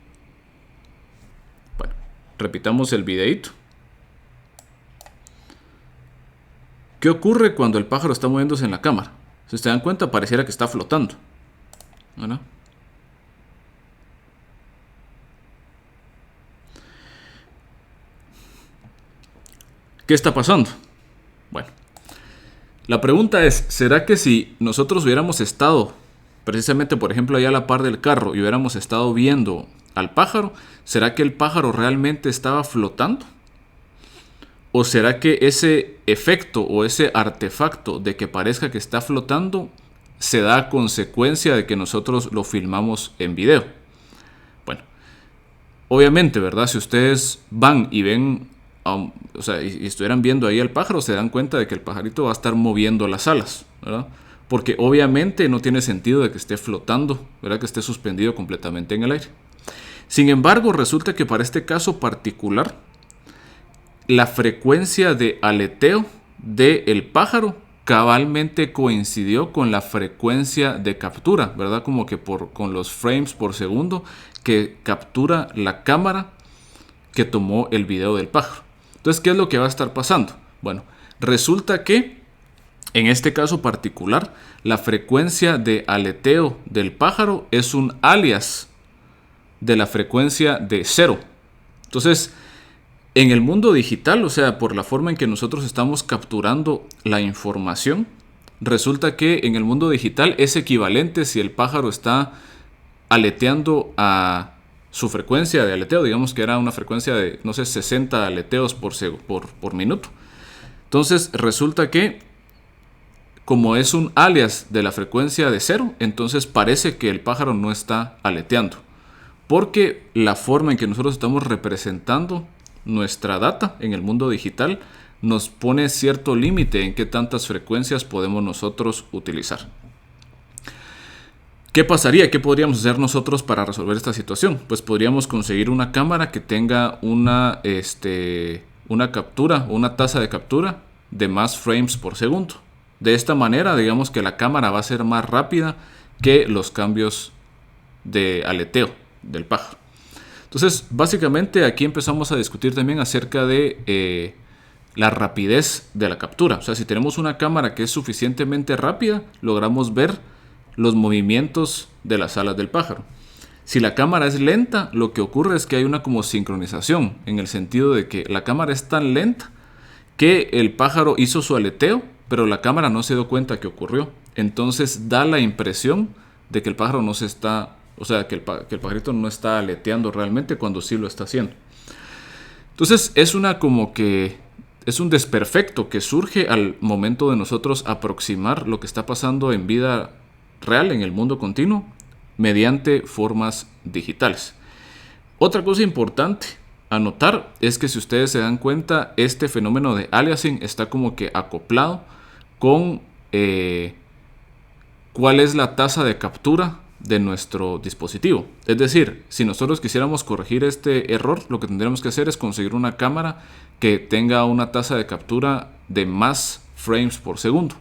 Bueno, repitamos el videito. ¿Qué ocurre cuando el pájaro está moviéndose en la cámara? Si se dan cuenta, pareciera que está flotando, ¿verdad? ¿Qué está pasando? Bueno, la pregunta es, ¿será que si nosotros hubiéramos estado precisamente, por ejemplo, allá a la par del carro y hubiéramos estado viendo al pájaro, ¿será que el pájaro realmente estaba flotando? ¿O será que ese efecto o ese artefacto de que parezca que está flotando se da a consecuencia de que nosotros lo filmamos en video? Bueno, obviamente, ¿verdad? Si ustedes van y ven, o sea, y estuvieran viendo ahí al pájaro, se dan cuenta de que el pajarito va a estar moviendo las alas, ¿verdad? Porque obviamente no tiene sentido de que esté flotando, ¿verdad?, que esté suspendido completamente en el aire. Sin embargo, resulta que para este caso particular, la frecuencia de aleteo del pájaro cabalmente coincidió con la frecuencia de captura, ¿verdad? Como que con los frames por segundo que captura la cámara que tomó el video del pájaro. Entonces, ¿qué es lo que va a estar pasando? Bueno, resulta que en este caso particular, la frecuencia de aleteo del pájaro es un alias de la frecuencia de cero. Entonces, en el mundo digital, o sea, por la forma en que nosotros estamos capturando la información, resulta que en el mundo digital es equivalente si el pájaro está aleteando a su frecuencia de aleteo, digamos que era una frecuencia de, no sé, 60 aleteos por minuto. Entonces resulta que como es un alias de la frecuencia de cero, entonces parece que el pájaro no está aleteando, porque la forma en que nosotros estamos representando nuestra data en el mundo digital nos pone cierto límite en qué tantas frecuencias podemos nosotros utilizar. ¿Qué pasaría? ¿Qué podríamos hacer nosotros para resolver esta situación? Pues podríamos conseguir una cámara que tenga una captura, una tasa de captura de más frames por segundo. De esta manera, digamos que la cámara va a ser más rápida que los cambios de aleteo del pájaro. Entonces, básicamente aquí empezamos a discutir también acerca de la rapidez de la captura. O sea, si tenemos una cámara que es suficientemente rápida, logramos ver los movimientos de las alas del pájaro. Si la cámara es lenta, lo que ocurre es que hay una como sincronización, en el sentido de que la cámara es tan lenta que el pájaro hizo su aleteo, pero la cámara no se dio cuenta que ocurrió. Entonces da la impresión de que el pájaro no se está, o sea, que el pajarito no está aleteando realmente cuando sí lo está haciendo. Entonces es una como que es un desperfecto que surge al momento de nosotros aproximar lo que está pasando en vida real, en el mundo continuo, mediante formas digitales. Otra cosa importante a notar es que si ustedes se dan cuenta, este fenómeno de aliasing está como que acoplado con cuál es la tasa de captura de nuestro dispositivo. Es decir, si nosotros quisiéramos corregir este error, lo que tendríamos que hacer es conseguir una cámara que tenga una tasa de captura de más frames por segundo.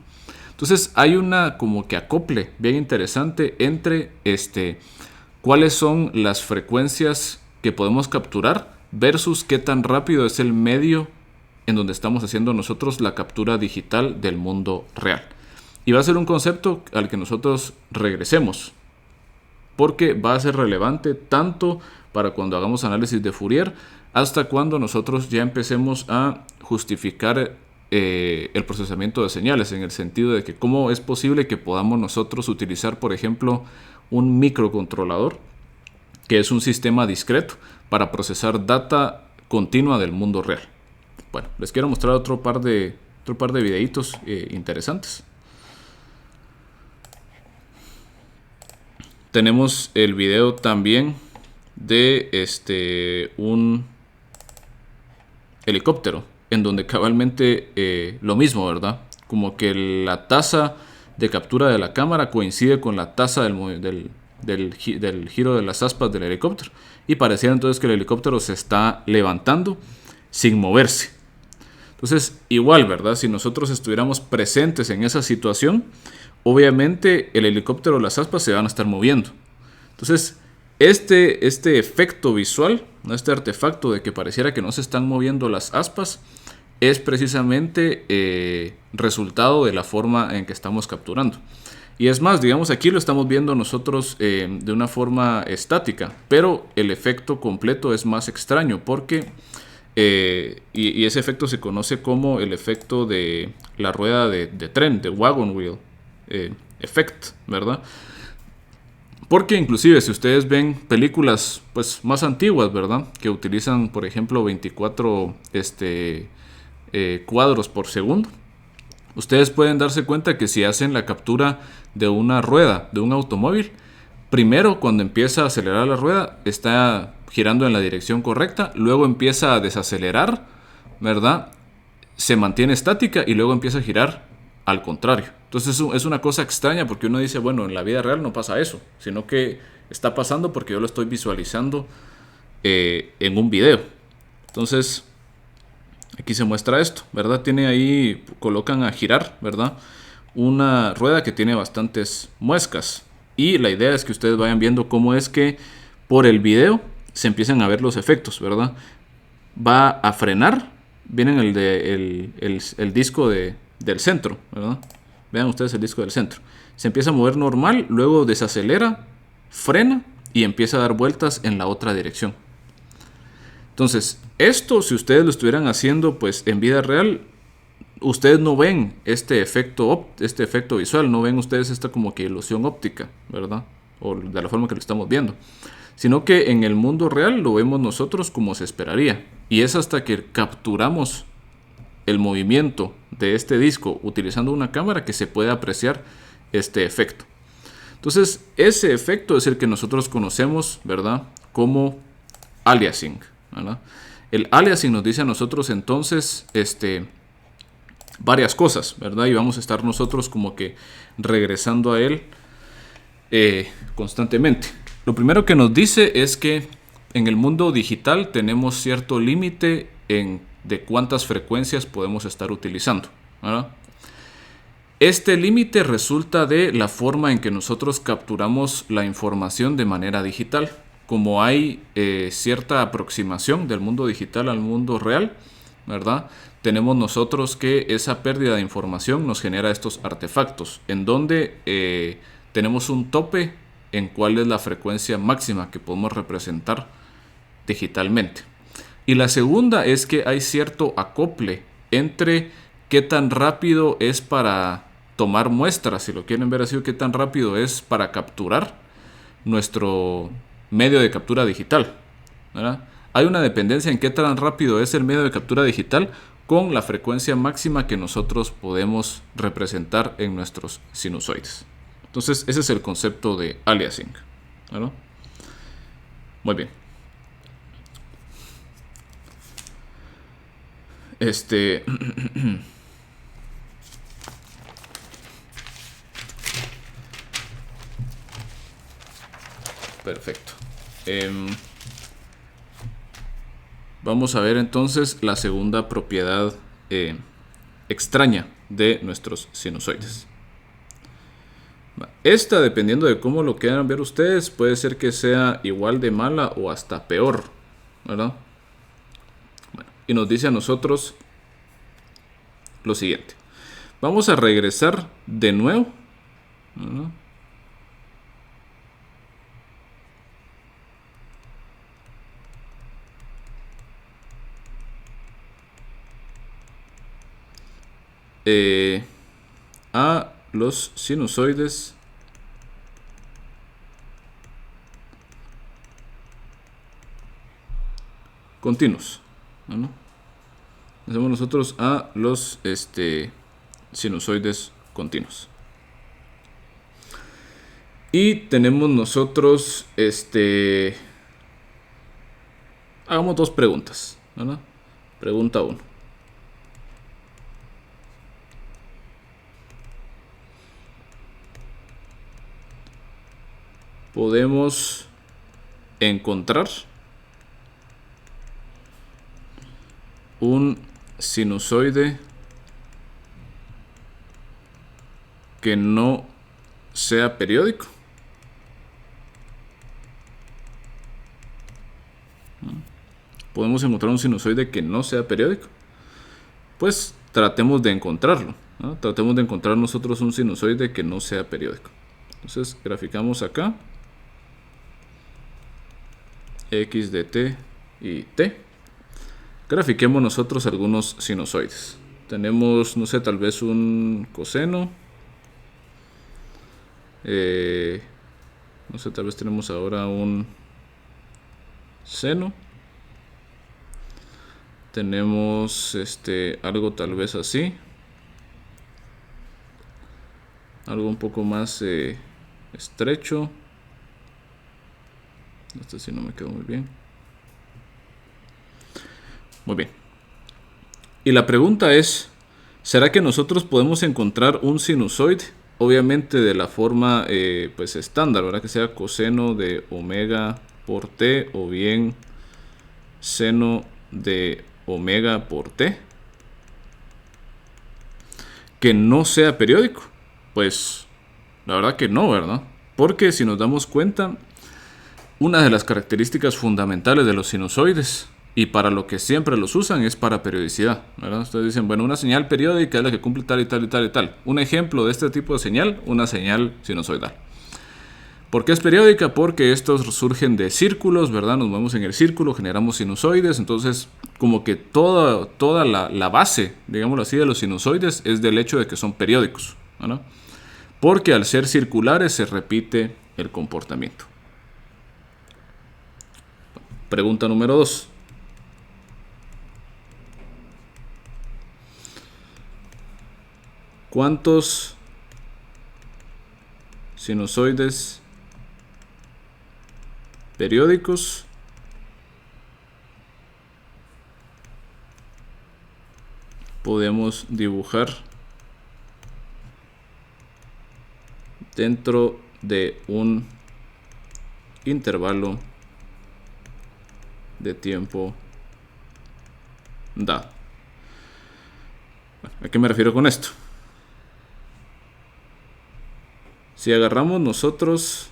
Entonces hay una como que acople bien interesante entre cuáles son las frecuencias que podemos capturar versus qué tan rápido es el medio en donde estamos haciendo nosotros la captura digital del mundo real. Y va a ser un concepto al que nosotros regresemos, porque va a ser relevante tanto para cuando hagamos análisis de Fourier hasta cuando nosotros ya empecemos a justificar el procesamiento de señales, en el sentido de que cómo es posible que podamos nosotros utilizar, por ejemplo, un microcontrolador, que es un sistema discreto para procesar data continua del mundo real. Bueno, les quiero mostrar otro par de videitos interesantes. Tenemos el video también de un helicóptero, en donde cabalmente lo mismo, ¿verdad? Como que la tasa de captura de la cámara coincide con la tasa del giro de las aspas del helicóptero. Y pareciera entonces que el helicóptero se está levantando sin moverse. Entonces, igual, ¿verdad? Si nosotros estuviéramos presentes en esa situación, obviamente el helicóptero, las aspas se van a estar moviendo. Entonces, este efecto visual, este artefacto de que pareciera que no se están moviendo las aspas, es precisamente resultado de la forma en que estamos capturando. Y es más, digamos, aquí lo estamos viendo nosotros de una forma estática, pero el efecto completo es más extraño porque y ese efecto se conoce como el efecto de la rueda de tren, de wagon wheel effect, ¿verdad? Porque inclusive si ustedes ven películas pues más antiguas, ¿verdad? Que utilizan, por ejemplo, 24 cuadros por segundo, ustedes pueden darse cuenta que si hacen la captura de una rueda de un automóvil, primero cuando empieza a acelerar la rueda está girando en la dirección correcta, luego empieza a desacelerar, ¿verdad? Se mantiene estática y luego empieza a girar al contrario. Entonces es una cosa extraña porque uno dice, bueno, en la vida real no pasa eso, sino que está pasando porque yo lo estoy visualizando en un video. Entonces aquí se muestra esto, ¿verdad? Tiene ahí, colocan a girar, ¿verdad? Una rueda que tiene bastantes muescas. Y la idea es que ustedes vayan viendo cómo es que por el video se empiezan a ver los efectos, ¿verdad? Va a frenar, vienen el disco del centro, ¿verdad? Vean ustedes el disco del centro. Se empieza a mover normal, luego desacelera, frena y empieza a dar vueltas en la otra dirección. Entonces, esto si ustedes lo estuvieran haciendo pues en vida real, ustedes no ven este efecto visual, no ven ustedes esta como que ilusión óptica, ¿verdad? O de la forma que lo estamos viendo. Sino que en el mundo real lo vemos nosotros como se esperaría. Y es hasta que capturamos el movimiento de este disco utilizando una cámara que se puede apreciar este efecto. Entonces, ese efecto es el que nosotros conocemos, ¿verdad? Como aliasing, ¿verdad? El aliasing nos dice a nosotros entonces varias cosas, ¿verdad? Y vamos a estar nosotros como que regresando a él constantemente. Lo primero que nos dice es que en el mundo digital tenemos cierto límite de cuántas frecuencias podemos estar utilizando, ¿verdad? Este límite resulta de la forma en que nosotros capturamos la información de manera digital. Como hay cierta aproximación del mundo digital al mundo real, ¿verdad? Tenemos nosotros que esa pérdida de información nos genera estos artefactos, en donde tenemos un tope en cuál es la frecuencia máxima que podemos representar digitalmente. Y la segunda es que hay cierto acople entre qué tan rápido es para tomar muestras, si lo quieren ver así, o qué tan rápido es para capturar nuestro medio de captura digital, ¿verdad? Hay una dependencia en qué tan rápido es el medio de captura digital con la frecuencia máxima que nosotros podemos representar en nuestros sinusoides. Entonces ese es el concepto de aliasing, ¿verdad? Muy bien. Perfecto. Vamos a ver entonces la segunda propiedad extraña de nuestros sinusoides. Esta, dependiendo de cómo lo quieran ver ustedes, puede ser que sea igual de mala o hasta peor, ¿verdad? Bueno, y nos dice a nosotros lo siguiente. Vamos a regresar de nuevo, ¿verdad? A los sinusoides continuos, ¿no? Hacemos nosotros a los sinusoides continuos. Y tenemos nosotros hagamos dos preguntas, ¿verdad? Pregunta 1. Podemos encontrar un sinusoide que no sea periódico. Podemos encontrar un sinusoide que no sea periódico. Pues tratemos de encontrarlo, ¿no? Tratemos de encontrar nosotros un sinusoide que no sea periódico. Entonces graficamos acá x de t y t. Grafiquemos nosotros algunos sinusoides. Tenemos, no sé, tal vez un coseno. No sé, tal vez tenemos ahora un seno. Tenemos algo tal vez así. Algo un poco más estrecho. Este sí no me quedó muy bien. Muy bien. Y la pregunta es, ¿será que nosotros podemos encontrar un sinusoide? Obviamente de la forma pues estándar, ¿verdad? Que sea coseno de omega por t o bien seno de omega por t. Que no sea periódico. Pues la verdad que no, ¿verdad? Porque si nos damos cuenta, una de las características fundamentales de los sinusoides, y para lo que siempre los usan, es para periodicidad, ¿verdad? Ustedes dicen, bueno, una señal periódica es la que cumple tal y tal y tal y tal. Un ejemplo de este tipo de señal, una señal sinusoidal. ¿Por qué es periódica? Porque estos surgen de círculos, ¿verdad? Nos movemos en el círculo, generamos sinusoides. Entonces, como que toda la base, digámoslo así, de los sinusoides es del hecho de que son periódicos, ¿verdad? Porque al ser circulares se repite el comportamiento. Pregunta número 2. ¿Cuántos sinusoides periódicos podemos dibujar dentro de un intervalo de tiempo dado? Bueno, ¿a qué me refiero con esto? Si agarramos nosotros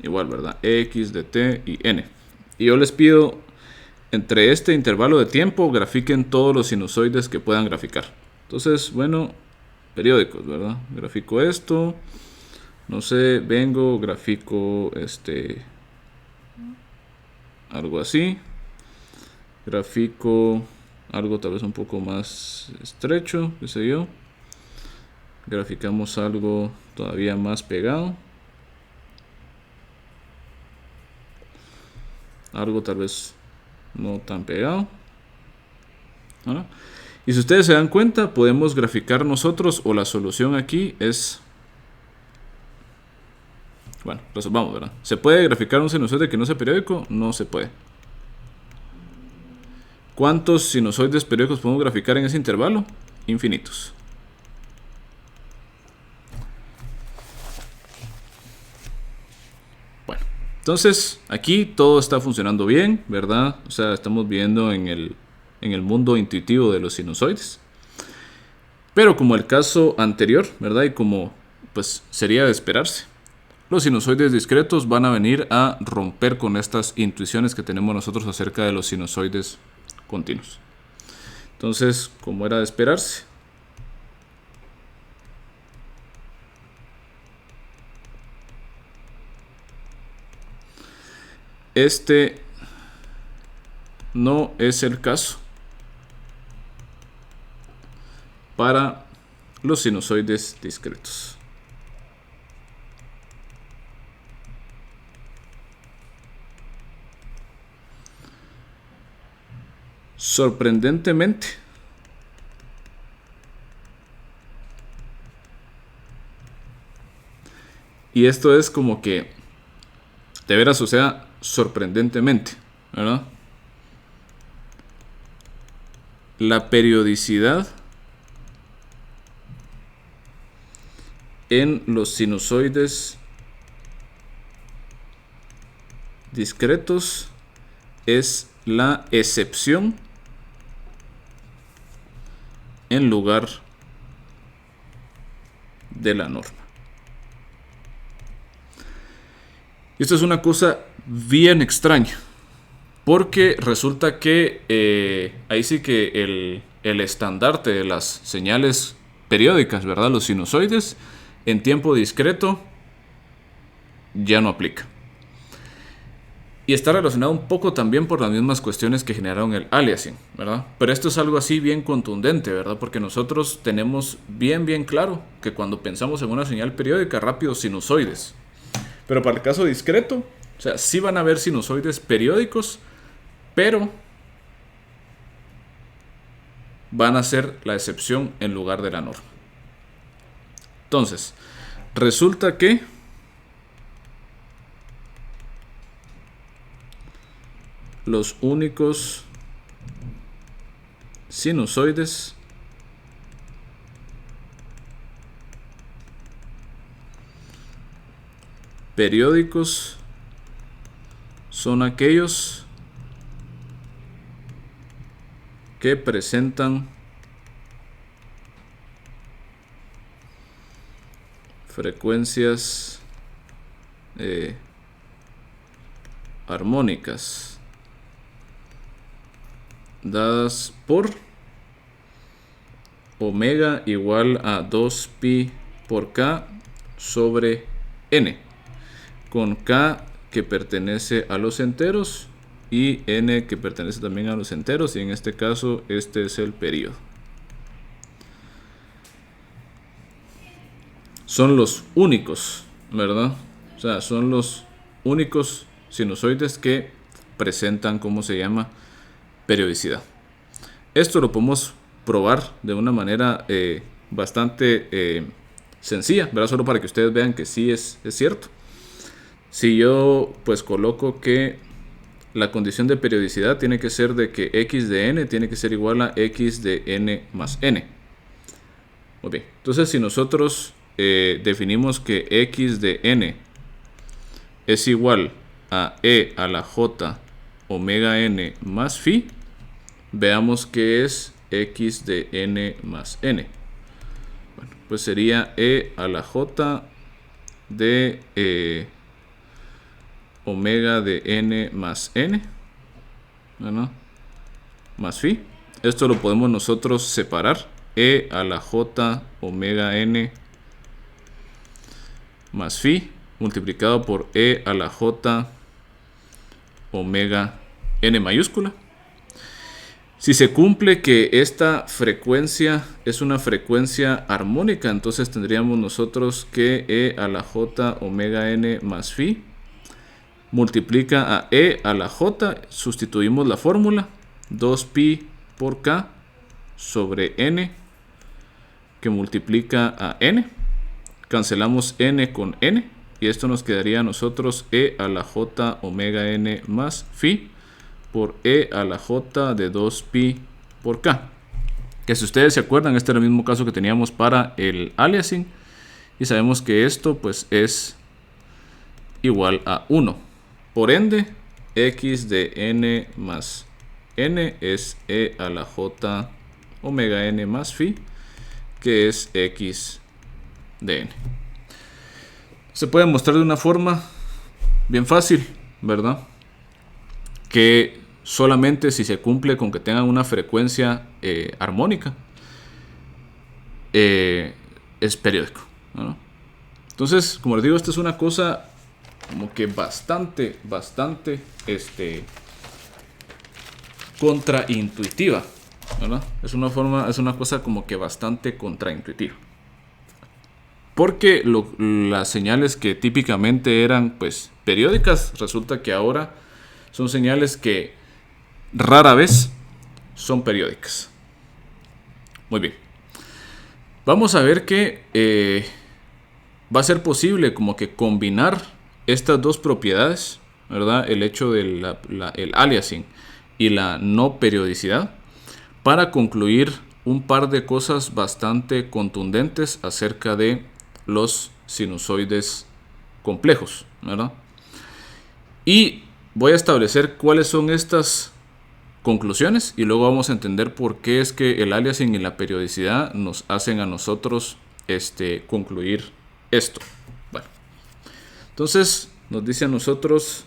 igual, ¿verdad? X de t y n. Y yo les pido, entre este intervalo de tiempo, grafiquen todos los sinusoides que puedan graficar. Entonces, bueno, periódicos, ¿verdad? Grafico esto. No sé, vengo, grafico algo así. Grafico algo tal vez un poco más estrecho, qué sé yo. Graficamos algo todavía más pegado. Algo tal vez no tan pegado. ¿Ah? Y si ustedes se dan cuenta, podemos graficar nosotros, o la solución aquí es... Bueno, resolvamos, ¿verdad? ¿Se puede graficar un sinusoide que no sea periódico? No se puede. ¿Cuántos sinusoides periódicos podemos graficar en ese intervalo? Infinitos. Bueno, entonces aquí todo está funcionando bien, ¿verdad? O sea, estamos viendo en el mundo intuitivo de los sinusoides. Pero como el caso anterior, ¿verdad? Y como pues sería de esperarse, los sinusoides discretos van a venir a romper con estas intuiciones que tenemos nosotros acerca de los sinusoides continuos. Entonces, como era de esperarse, este no es el caso para los sinusoides discretos. Sorprendentemente, y esto es como que de veras, o sea, sorprendentemente, ¿verdad? La periodicidad en los sinusoides discretos es la excepción en lugar de la norma. Esto es una cosa bien extraña, porque resulta que ahí sí que el estandarte de las señales periódicas, ¿verdad? Los sinusoides en tiempo discreto ya no aplica. Y está relacionado un poco también por las mismas cuestiones que generaron el aliasing, ¿verdad? Pero esto es algo así bien contundente, ¿verdad? Porque nosotros tenemos bien claro que cuando pensamos en una señal periódica, rápido sinusoides. Pero para el caso discreto, o sea, sí van a haber sinusoides periódicos, pero van a ser la excepción en lugar de la norma. Entonces, resulta que los únicos sinusoides periódicos son aquellos que presentan frecuencias armónicas dadas por omega igual a 2pi por k sobre n, con k que pertenece a los enteros y n que pertenece también a los enteros, y en este caso este es el periodo. Son los únicos, ¿verdad? O sea, son los únicos sinusoides que presentan, ¿cómo se llama?, periodicidad. Esto lo podemos probar de una manera bastante sencilla, ¿verdad? Solo para que ustedes vean que sí es cierto. Si yo pues coloco que la condición de periodicidad tiene que ser de que x de n tiene que ser igual a x de n más n. Muy bien, entonces si nosotros definimos que x de n es igual a e a la j omega n más phi, veamos que es x de n más n. Bueno, pues sería e a la j de omega de n más n, ¿verdad?, más phi. Esto lo podemos nosotros separar. E a la j omega n más phi multiplicado por e a la j omega n mayúscula. Si se cumple que esta frecuencia es una frecuencia armónica, entonces tendríamos nosotros que e a la j omega n más phi multiplica a e a la j, sustituimos la fórmula, 2pi por k sobre n, que multiplica a n, cancelamos n con n, y esto nos quedaría a nosotros e a la j omega n más phi por e a la j de 2pi por k. Que si ustedes se acuerdan, este era el mismo caso que teníamos para el aliasing, y sabemos que esto pues es igual a 1. Por ende, x de n más n es e a la j omega n más phi, que es x de n. Se puede mostrar de una forma bien fácil, ¿verdad? Que solamente si se cumple con que tengan una frecuencia armónica, es periódico, ¿no? Entonces, como les digo, esta es una cosa como que bastante contraintuitiva, ¿verdad? Es una cosa como que bastante contraintuitiva. Porque las señales que típicamente eran pues periódicas, resulta que ahora son señales que rara vez son periódicas. Muy bien. Vamos a ver que va a ser posible como que combinar estas dos propiedades, ¿verdad? El hecho del el aliasing y la no periodicidad, para concluir un par de cosas bastante contundentes acerca de los sinusoides complejos, ¿verdad? Y voy a establecer cuáles son estas conclusiones y luego vamos a entender por qué es que el aliasing y la periodicidad nos hacen a nosotros concluir esto. Bueno, entonces nos dice a nosotros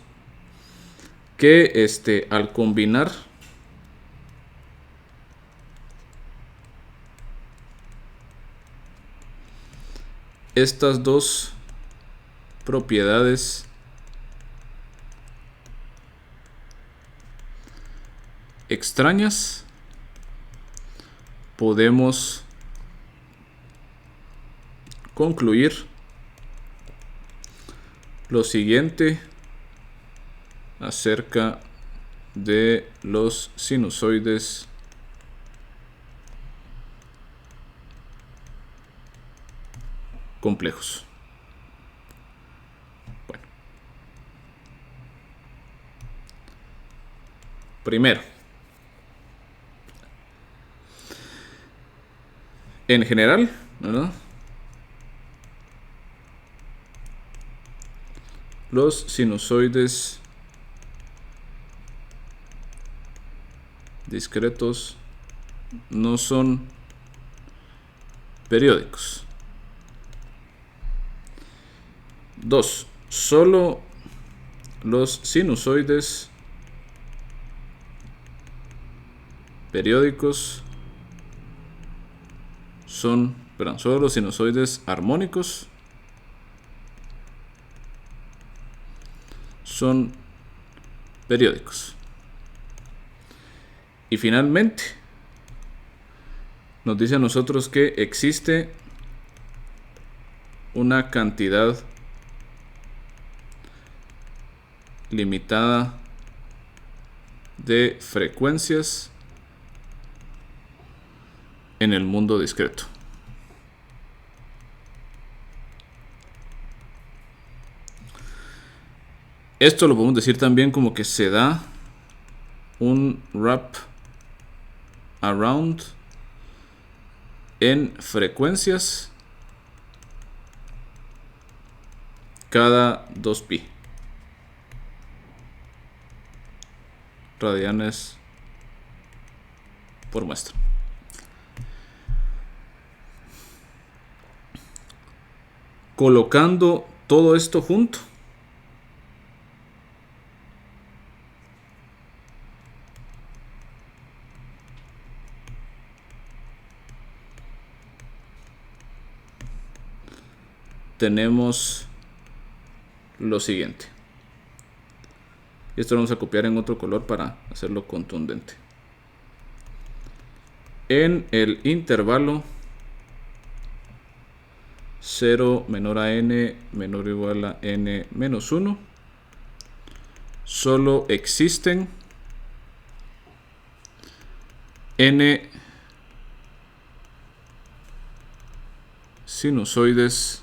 que al combinar estas dos propiedades extrañas, podemos concluir lo siguiente acerca de los sinusoides complejos. Bueno, primero, en general, ¿verdad? Los sinusoides discretos no son periódicos. 2. Solo los sinusoides periódicos solo los sinusoides armónicos son periódicos. Y finalmente, nos dice a nosotros que existe una cantidad limitada de frecuencias en el mundo discreto. Esto lo podemos decir también como que se da un wrap around en frecuencias cada 2pi radianes por muestra. Colocando todo esto junto, tenemos lo siguiente. Esto lo vamos a copiar en otro color para hacerlo contundente. En el intervalo 0 menor a n menor o igual a n menos 1, solo existen n sinusoides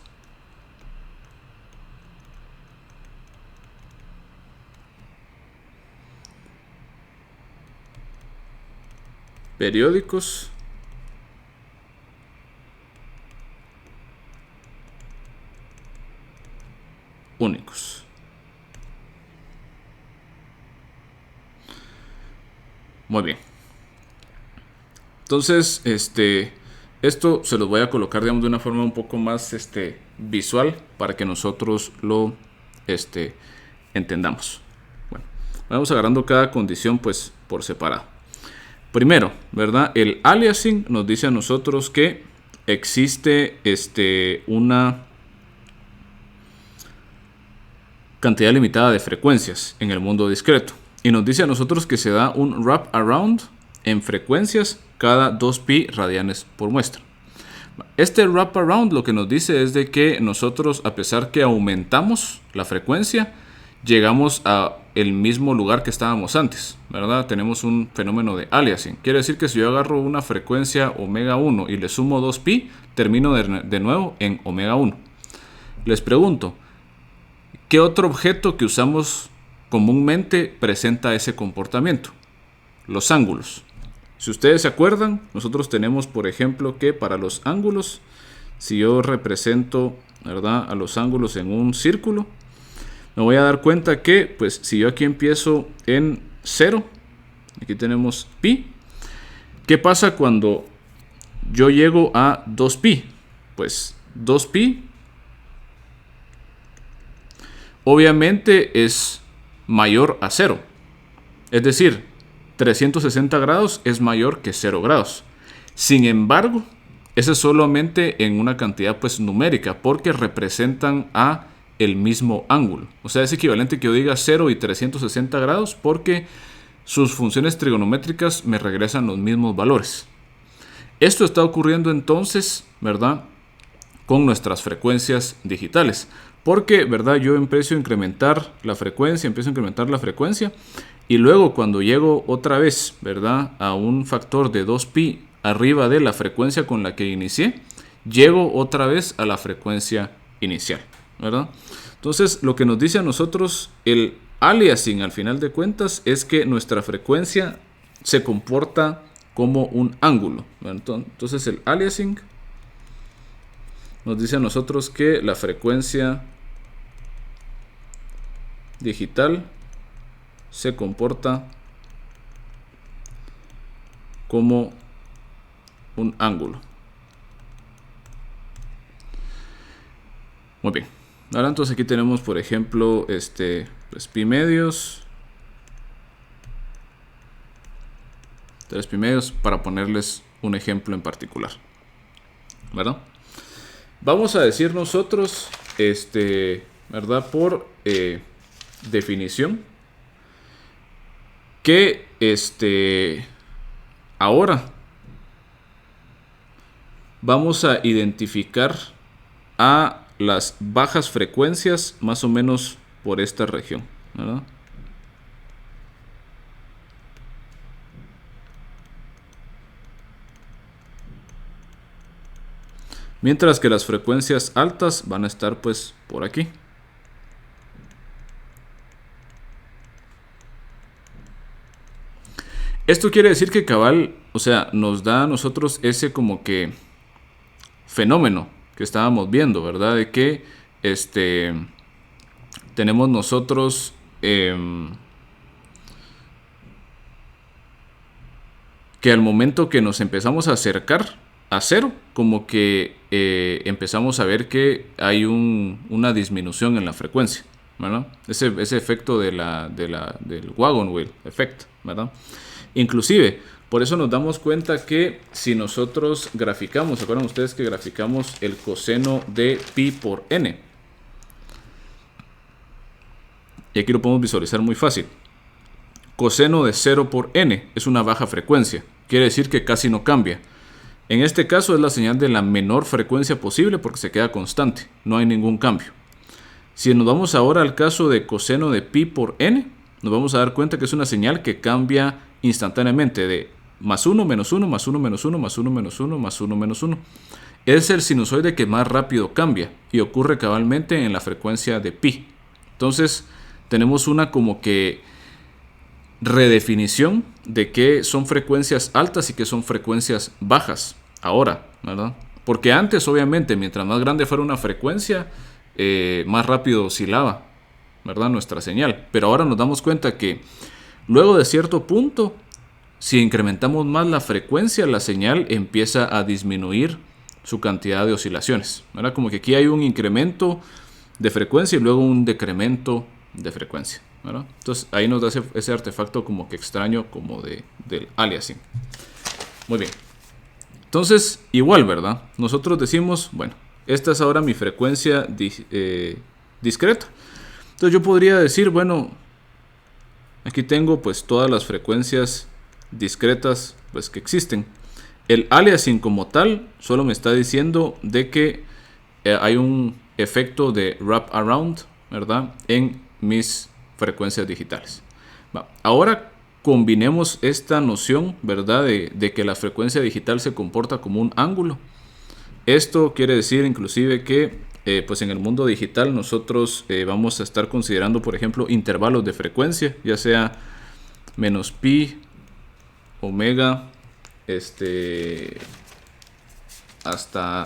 periódicos únicos. Muy bien. Entonces, esto se los voy a colocar, digamos, de una forma un poco más visual para que nosotros lo entendamos. Bueno, vamos agarrando cada condición pues por separado. Primero, ¿verdad? El aliasing nos dice a nosotros que existe una cantidad limitada de frecuencias en el mundo discreto. Y nos dice a nosotros que se da un wraparound en frecuencias cada 2pi radianes por muestra. Este wraparound lo que nos dice es de que nosotros, a pesar que aumentamos la frecuencia, llegamos a el mismo lugar que estábamos antes, ¿verdad? Tenemos un fenómeno de aliasing. Quiere decir que si yo agarro una frecuencia omega 1 y le sumo 2pi, termino de nuevo en omega 1. Les pregunto, ¿qué otro objeto que usamos comúnmente presenta ese comportamiento? Los ángulos. Si ustedes se acuerdan, nosotros tenemos, por ejemplo, que para los ángulos, si yo represento, ¿verdad?, a los ángulos en un círculo, me voy a dar cuenta que, pues, si yo aquí empiezo en 0, aquí tenemos pi, ¿qué pasa cuando yo llego a 2pi? Pues 2pi obviamente es mayor a 0. Es decir, 360 grados es mayor que 0 grados. Sin embargo, eso es solamente en una cantidad pues numérica, porque representan a el mismo ángulo. O sea, es equivalente que yo diga 0 y 360 grados porque sus funciones trigonométricas me regresan los mismos valores. Esto está ocurriendo entonces, ¿verdad?, con nuestras frecuencias digitales. Porque, ¿verdad?, yo empiezo a incrementar la frecuencia, y luego cuando llego otra vez, ¿verdad?, a un factor de 2pi arriba de la frecuencia con la que inicié, llego otra vez a la frecuencia inicial, ¿verdad? Entonces, lo que nos dice a nosotros el aliasing al final de cuentas es que nuestra frecuencia se comporta como un ángulo, ¿verdad? Entonces, el aliasing nos dice a nosotros que la frecuencia digital se comporta como un ángulo. Muy bien. Ahora entonces aquí tenemos, por ejemplo, pues, pi medios, 3 pi medios, para ponerles un ejemplo en particular, ¿verdad? Vamos a decir nosotros, ¿verdad?, por definición, que ahora vamos a identificar a las bajas frecuencias más o menos por esta región, ¿verdad? Mientras que las frecuencias altas van a estar pues por aquí. Esto quiere decir que cabal, o sea, nos da a nosotros ese como que fenómeno que estábamos viendo, ¿verdad? De que tenemos nosotros que al momento que nos empezamos a acercar a 0, como que empezamos a ver que hay una disminución en la frecuencia, ¿verdad? Ese efecto del wagon wheel effect, ¿verdad? Inclusive, por eso nos damos cuenta que si nosotros graficamos, ¿se acuerdan ustedes que graficamos el coseno de pi por n? Y aquí lo podemos visualizar muy fácil. Coseno de 0 por n es una baja frecuencia. Quiere decir que casi no cambia. En este caso es la señal de la menor frecuencia posible porque se queda constante. No hay ningún cambio. Si nos vamos ahora al caso de coseno de pi por n, nos vamos a dar cuenta que es una señal que cambia instantáneamente de más 1, menos 1, más 1, menos 1, más 1, menos 1, más 1, menos 1. Es el sinusoide que más rápido cambia y ocurre cabalmente en la frecuencia de pi. Entonces tenemos una como que redefinición de qué son frecuencias altas y qué son frecuencias bajas ahora, ¿verdad? Porque antes, obviamente, mientras más grande fuera una frecuencia, más rápido oscilaba, ¿verdad? Nuestra señal. Pero ahora nos damos cuenta que luego de cierto punto, si incrementamos más la frecuencia, la señal empieza a disminuir su cantidad de oscilaciones, ¿verdad? Como que aquí hay un incremento de frecuencia y luego un decremento de frecuencia, ¿verdad? Entonces ahí nos da ese artefacto como que extraño, como del aliasing. Muy bien. Entonces, igual, ¿verdad? Nosotros decimos, bueno, esta es ahora mi frecuencia discreta. Entonces yo podría decir, bueno, aquí tengo pues todas las frecuencias discretas pues que existen. El aliasing como tal solo me está diciendo de que hay un efecto de wrap around, ¿verdad? En mis frecuencias digitales. Ahora combinemos esta noción, ¿verdad? De que la frecuencia digital se comporta como un ángulo. Esto quiere decir inclusive que pues en el mundo digital nosotros vamos a estar considerando, por ejemplo, intervalos de frecuencia, ya sea menos pi, omega, hasta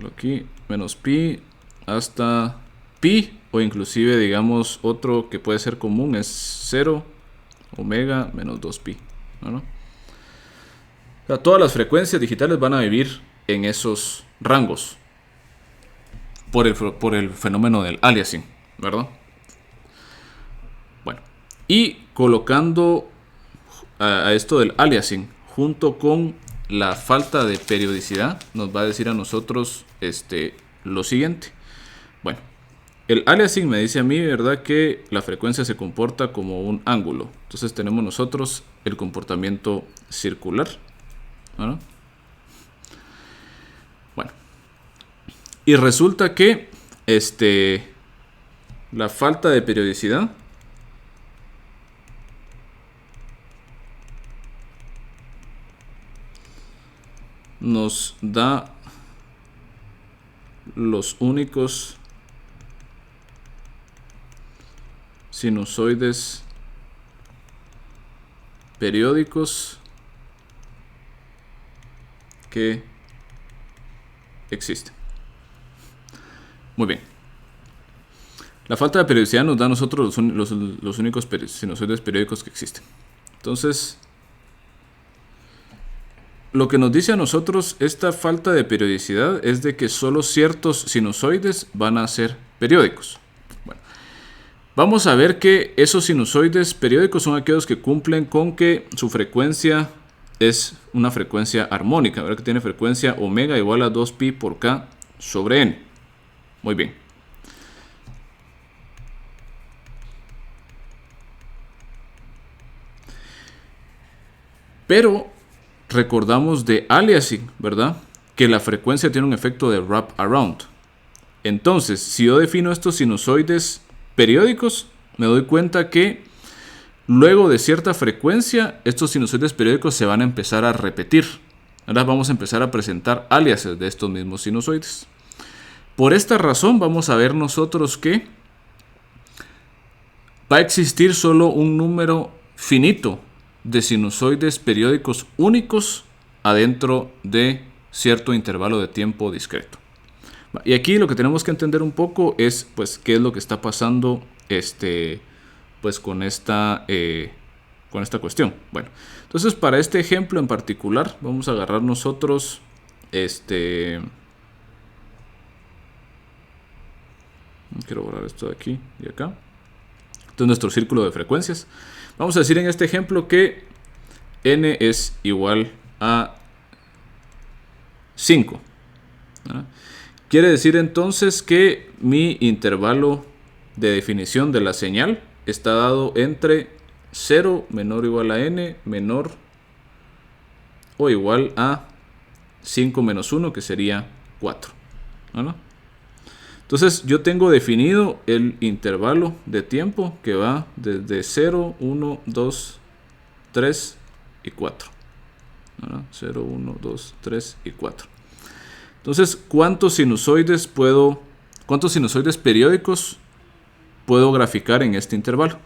aquí, menos pi hasta pi, o inclusive digamos otro que puede ser común es 0, omega, menos 2pi, ¿no? O sea, todas las frecuencias digitales van a vivir en esos rangos por el fenómeno del aliasing, ¿verdad? Bueno, y colocando a esto del aliasing junto con la falta de periodicidad, nos va a decir a nosotros lo siguiente. Bueno, el aliasing me dice a mí, ¿verdad?, que la frecuencia se comporta como un ángulo. Entonces tenemos nosotros el comportamiento circular, ¿verdad? Bueno, y resulta que la falta de periodicidad nos da los únicos sinusoides periódicos que existen. Muy bien. La falta de periodicidad nos da a nosotros los únicos sinusoides periódicos que existen. Entonces, lo que nos dice a nosotros esta falta de periodicidad es de que solo ciertos sinusoides van a ser periódicos. Bueno, vamos a ver que esos sinusoides periódicos son aquellos que cumplen con que su frecuencia es una frecuencia armónica, ¿verdad? Que tiene frecuencia omega igual a 2pi por k sobre n. Muy bien. Pero recordamos de aliasing, ¿verdad?, que la frecuencia tiene un efecto de wrap around. Entonces, si yo defino estos sinusoides periódicos, me doy cuenta que luego de cierta frecuencia, estos sinusoides periódicos se van a empezar a repetir. Ahora vamos a empezar a presentar aliases de estos mismos sinusoides. Por esta razón vamos a ver nosotros que va a existir solo un número finito de sinusoides periódicos únicos adentro de cierto intervalo de tiempo discreto. Y aquí lo que tenemos que entender un poco es pues qué es lo que está pasando pues con esta cuestión. Bueno, entonces para este ejemplo en particular vamos a agarrar nosotros quiero borrar esto de aquí y acá. Entonces nuestro círculo de frecuencias. Vamos a decir en este ejemplo que n es igual a 5. ¿verdad? Quiere decir entonces que mi intervalo de definición de la señal está dado entre 0 menor o igual a n menor o igual a 5 menos 1, que sería 4. ¿Verdad? Entonces yo tengo definido el intervalo de tiempo que va desde 0, 1, 2, 3 y 4. ¿Verdad? 0, 1, 2, 3 y 4. Entonces, ¿cuántos sinusoides periódicos puedo graficar en este intervalo?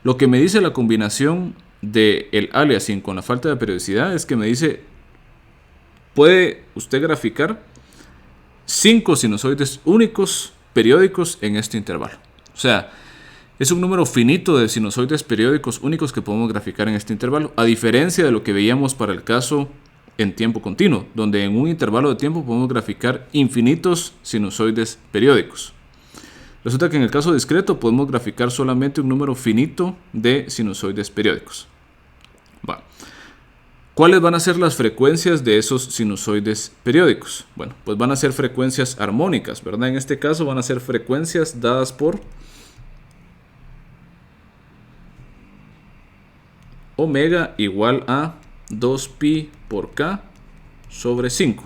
Lo que me dice la combinación del aliasing con la falta de periodicidad es que me dice, puede usted graficar 5 sinusoides únicos periódicos en este intervalo. O sea, es un número finito de sinusoides periódicos únicos que podemos graficar en este intervalo, a diferencia de lo que veíamos para el caso en tiempo continuo, donde en un intervalo de tiempo podemos graficar infinitos sinusoides periódicos. Resulta que en el caso discreto podemos graficar solamente un número finito de sinusoides periódicos. Va. ¿Cuáles van a ser las frecuencias de esos sinusoides periódicos? Bueno, pues van a ser frecuencias armónicas, ¿verdad? En este caso van a ser frecuencias dadas por omega igual a 2pi por k sobre 5.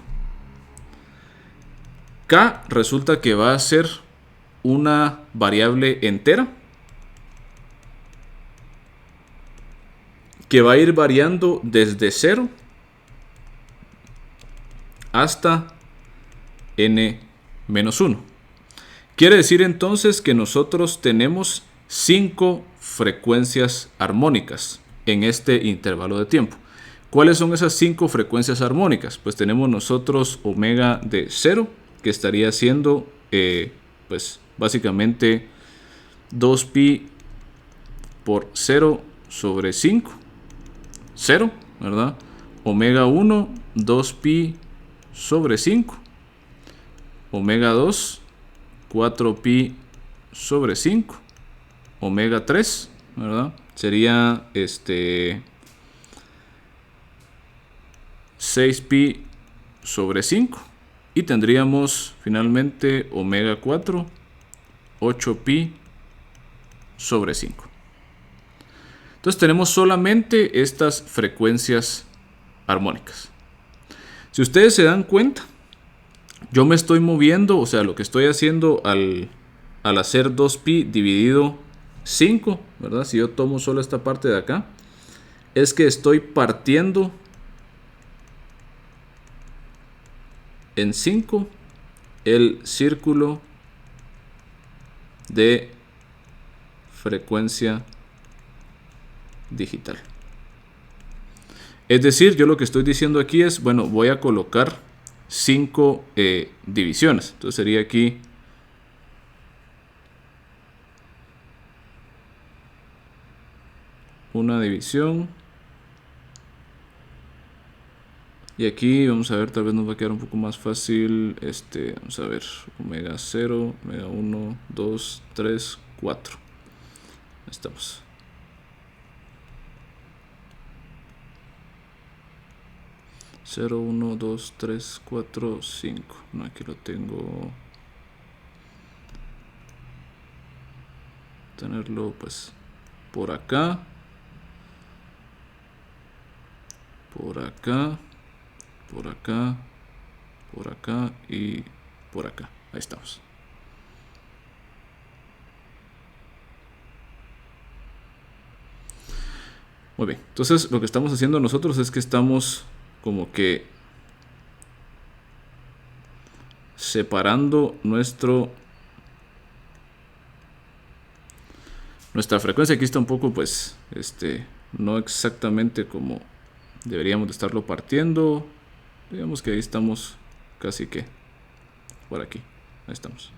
K resulta que va a ser una variable entera que va a ir variando desde 0 hasta n menos 1. Quiere decir entonces que nosotros tenemos 5 frecuencias armónicas en este intervalo de tiempo. ¿Cuáles son esas 5 frecuencias armónicas? Pues tenemos nosotros omega de 0, que estaría siendo pues básicamente 2pi por 0 sobre 5. 0, ¿verdad? Omega 1, 2pi sobre 5. Omega 2, 4pi sobre 5. Omega 3, ¿verdad? Sería 6pi sobre 5. Y tendríamos finalmente omega 4, 8pi sobre 5. Entonces tenemos solamente estas frecuencias armónicas. Si ustedes se dan cuenta, yo me estoy moviendo, o sea, lo que estoy haciendo al hacer 2pi dividido 5, ¿verdad? Si yo tomo solo esta parte de acá, es que estoy partiendo en 5 el círculo de frecuencia digital. Es decir, yo lo que estoy diciendo aquí es, bueno, voy a colocar 5 divisiones. Entonces sería aquí una división. Y aquí vamos a ver, tal vez nos va a quedar un poco más fácil. Vamos a ver, omega 0, omega 1, 2, 3, 4. Ahí estamos. Cero, 1, 2, 3, 4, 5. No, aquí lo tengo. Tenerlo pues por acá. Por acá. Por acá. Por acá y por acá. Ahí estamos. Muy bien. Entonces lo que estamos haciendo nosotros es que estamos como que separando nuestra frecuencia. Aquí está un poco pues no exactamente como deberíamos de estarlo partiendo. Digamos que ahí estamos casi que por aquí. Ahí estamos.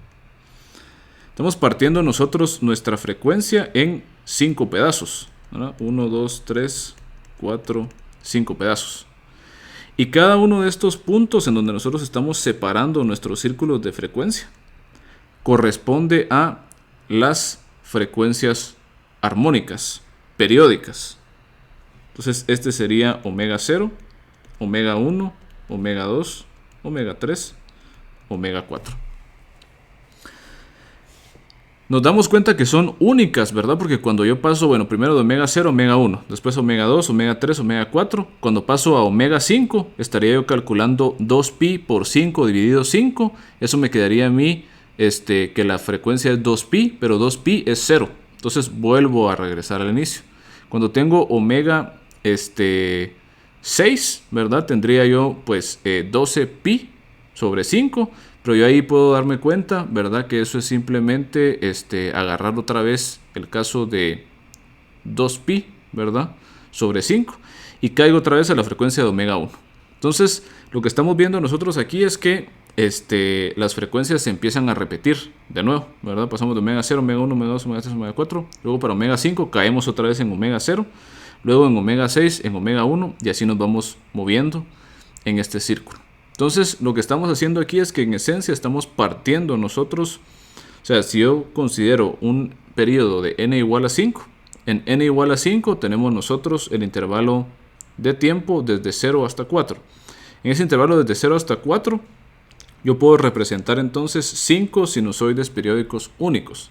Estamos partiendo nosotros nuestra frecuencia en 5 pedazos, ¿verdad? 1, 2, 3, 4, 5 pedazos. Y cada uno de estos puntos en donde nosotros estamos separando nuestros círculos de frecuencia corresponde a las frecuencias armónicas periódicas. Entonces este sería omega 0, omega 1, omega 2, omega 3, omega 4. Nos damos cuenta que son únicas, ¿verdad? Porque cuando yo paso, bueno, primero de omega 0 a omega 1, después omega 2, omega 3, omega 4, cuando paso a omega 5, estaría yo calculando 2pi por 5 dividido 5. Eso me quedaría a mí que la frecuencia es 2pi, pero 2pi es 0. Entonces vuelvo a regresar al inicio. Cuando tengo omega 6, ¿verdad? Tendría yo pues 12pi sobre 5. Pero yo ahí puedo darme cuenta, ¿verdad? Que eso es simplemente agarrar otra vez el caso de 2pi, ¿verdad? Sobre 5. Y caigo otra vez a la frecuencia de omega 1. Entonces, lo que estamos viendo nosotros aquí es que las frecuencias se empiezan a repetir de nuevo, ¿verdad? Pasamos de omega 0, omega 1, omega 2, omega 3, omega 4. Luego para omega 5 caemos otra vez en omega 0. Luego en omega 6, en omega 1. Y así nos vamos moviendo en este círculo. Entonces, lo que estamos haciendo aquí es que en esencia estamos partiendo nosotros, o sea, si yo considero un periodo de n igual a 5, en n igual a 5 tenemos nosotros el intervalo de tiempo desde 0 hasta 4. En ese intervalo desde 0 hasta 4, yo puedo representar entonces 5 sinusoides periódicos únicos,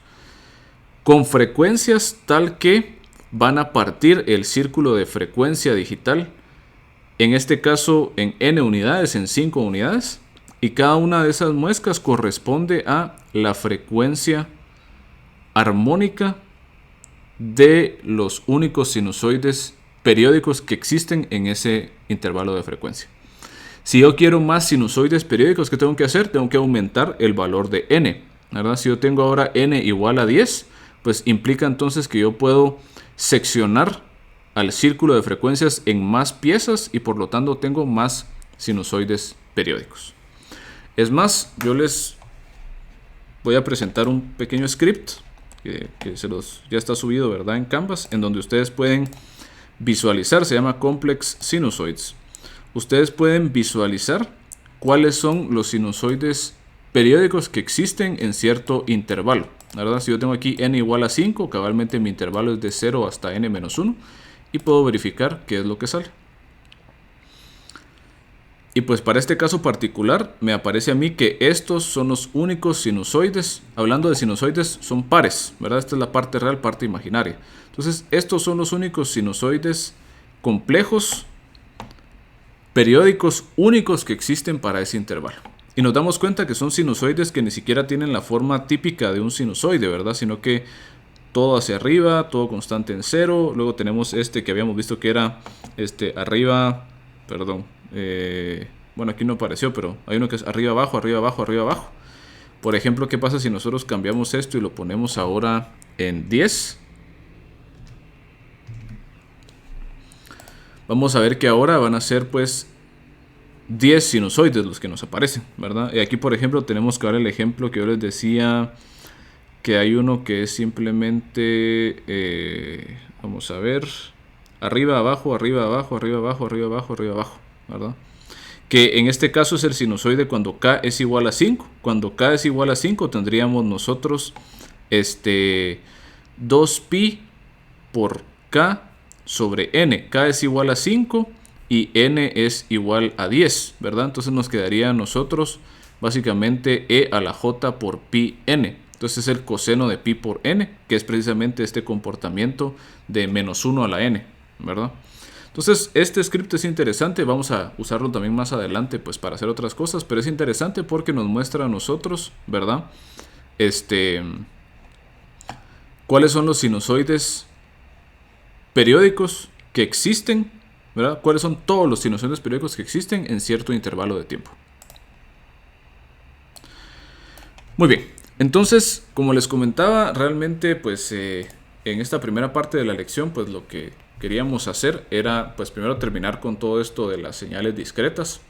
con frecuencias tal que van a partir el círculo de frecuencia digital, en este caso en n unidades, en 5 unidades, y cada una de esas muescas corresponde a la frecuencia armónica de los únicos sinusoides periódicos que existen en ese intervalo de frecuencia. Si yo quiero más sinusoides periódicos, ¿qué tengo que hacer? Tengo que aumentar el valor de n, ¿verdad? Si yo tengo ahora n igual a 10, pues implica entonces que yo puedo seccionar al círculo de frecuencias en más piezas y por lo tanto tengo más sinusoides periódicos. Es más, yo les voy a presentar un pequeño script que ya está subido, ¿verdad? En Canvas, en donde ustedes pueden visualizar, se llama Complex Sinusoids. Ustedes pueden visualizar cuáles son los sinusoides periódicos que existen en cierto intervalo, ¿verdad? Si yo tengo aquí n igual a 5, cabalmente mi intervalo es de 0 hasta n menos 1. Y puedo verificar qué es lo que sale. Y pues para este caso particular me aparece a mí que estos son los únicos sinusoides. Hablando de sinusoides, son pares, ¿verdad? Esta es la parte real, parte imaginaria. Entonces estos son los únicos sinusoides complejos, periódicos únicos que existen para ese intervalo. Y nos damos cuenta que son sinusoides que ni siquiera tienen la forma típica de un sinusoide, ¿verdad? Sino que todo hacia arriba, todo constante en 0. Luego tenemos que habíamos visto que era arriba, perdón, bueno, aquí no apareció, pero hay uno que es arriba, abajo, arriba, abajo, arriba, abajo. Por ejemplo, ¿qué pasa si nosotros cambiamos esto y lo ponemos ahora en 10? Vamos a ver que ahora van a ser pues 10 sinusoides los que nos aparecen, ¿verdad? Y aquí, por ejemplo, tenemos que ver el ejemplo que yo les decía, que hay uno que es simplemente, vamos a ver, arriba, abajo, arriba, abajo, arriba, abajo, arriba, abajo, arriba, abajo, ¿verdad? Que en este caso es el sinusoide cuando k es igual a 5. Cuando k es igual a 5 tendríamos nosotros 2pi por k sobre n. K es igual a 5 y n es igual a 10, ¿verdad? Entonces nos quedaría a nosotros básicamente e a la j por pi n. Entonces es el coseno de pi por n, que es precisamente este comportamiento de menos 1 a la n, ¿verdad? Entonces este script es interesante, vamos a usarlo también más adelante pues para hacer otras cosas, pero es interesante porque nos muestra a nosotros, ¿verdad? Cuáles son los sinusoides periódicos que existen, ¿verdad? Cuáles son todos los sinusoides periódicos que existen en cierto intervalo de tiempo. Muy bien. Entonces, como les comentaba, realmente pues en esta primera parte de la lección pues lo que queríamos hacer era pues primero terminar con todo esto de las señales discretas,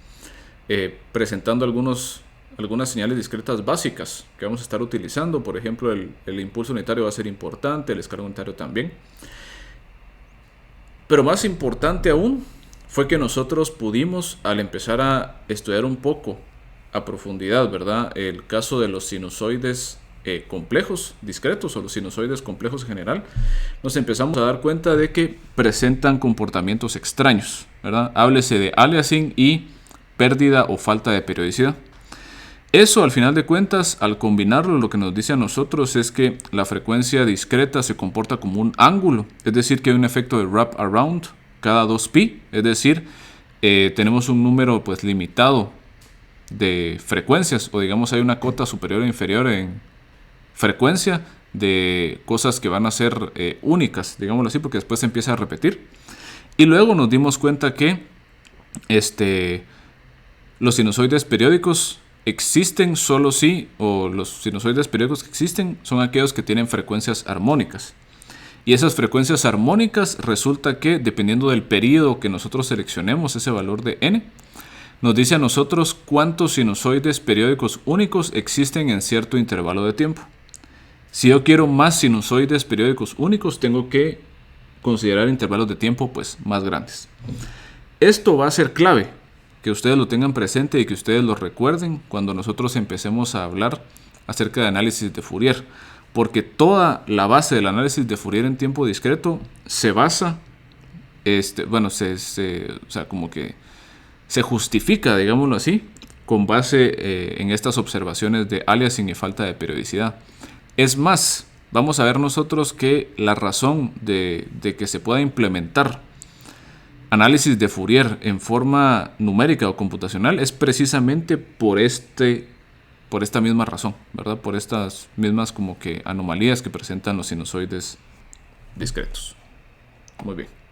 presentando algunas señales discretas básicas que vamos a estar utilizando. Por ejemplo, el impulso unitario va a ser importante, el descargo unitario también. Pero más importante aún fue que nosotros pudimos, al empezar a estudiar un poco a profundidad, ¿verdad?, el caso de los sinusoides complejos discretos o los sinusoides complejos en general, nos empezamos a dar cuenta de que presentan comportamientos extraños, ¿verdad? Háblese de aliasing y pérdida o falta de periodicidad. Eso, al final de cuentas, al combinarlo, lo que nos dice a nosotros es que la frecuencia discreta se comporta como un ángulo, es decir, que hay un efecto de wrap around cada 2pi, es decir, tenemos un número pues limitado de frecuencias, o digamos hay una cota superior e inferior en frecuencia de cosas que van a ser únicas, digámoslo así, porque después se empieza a repetir. Y luego nos dimos cuenta que los sinusoides periódicos existen solo si, o los sinusoides periódicos que existen son aquellos que tienen frecuencias armónicas. Y esas frecuencias armónicas resulta que dependiendo del periodo que nosotros seleccionemos, ese valor de n, nos dice a nosotros cuántos sinusoides periódicos únicos existen en cierto intervalo de tiempo. Si yo quiero más sinusoides periódicos únicos, tengo que considerar intervalos de tiempo pues más grandes. Esto va a ser clave, que ustedes lo tengan presente y que ustedes lo recuerden cuando nosotros empecemos a hablar acerca de análisis de Fourier, porque toda la base del análisis de Fourier en tiempo discreto se basa, como que se justifica, digámoslo así, con base en estas observaciones de aliasing y falta de periodicidad. Es más, vamos a ver nosotros que la razón de que se pueda implementar análisis de Fourier en forma numérica o computacional es precisamente por esta misma razón, ¿verdad? Por estas mismas como que anomalías que presentan los sinusoides discretos. Muy bien.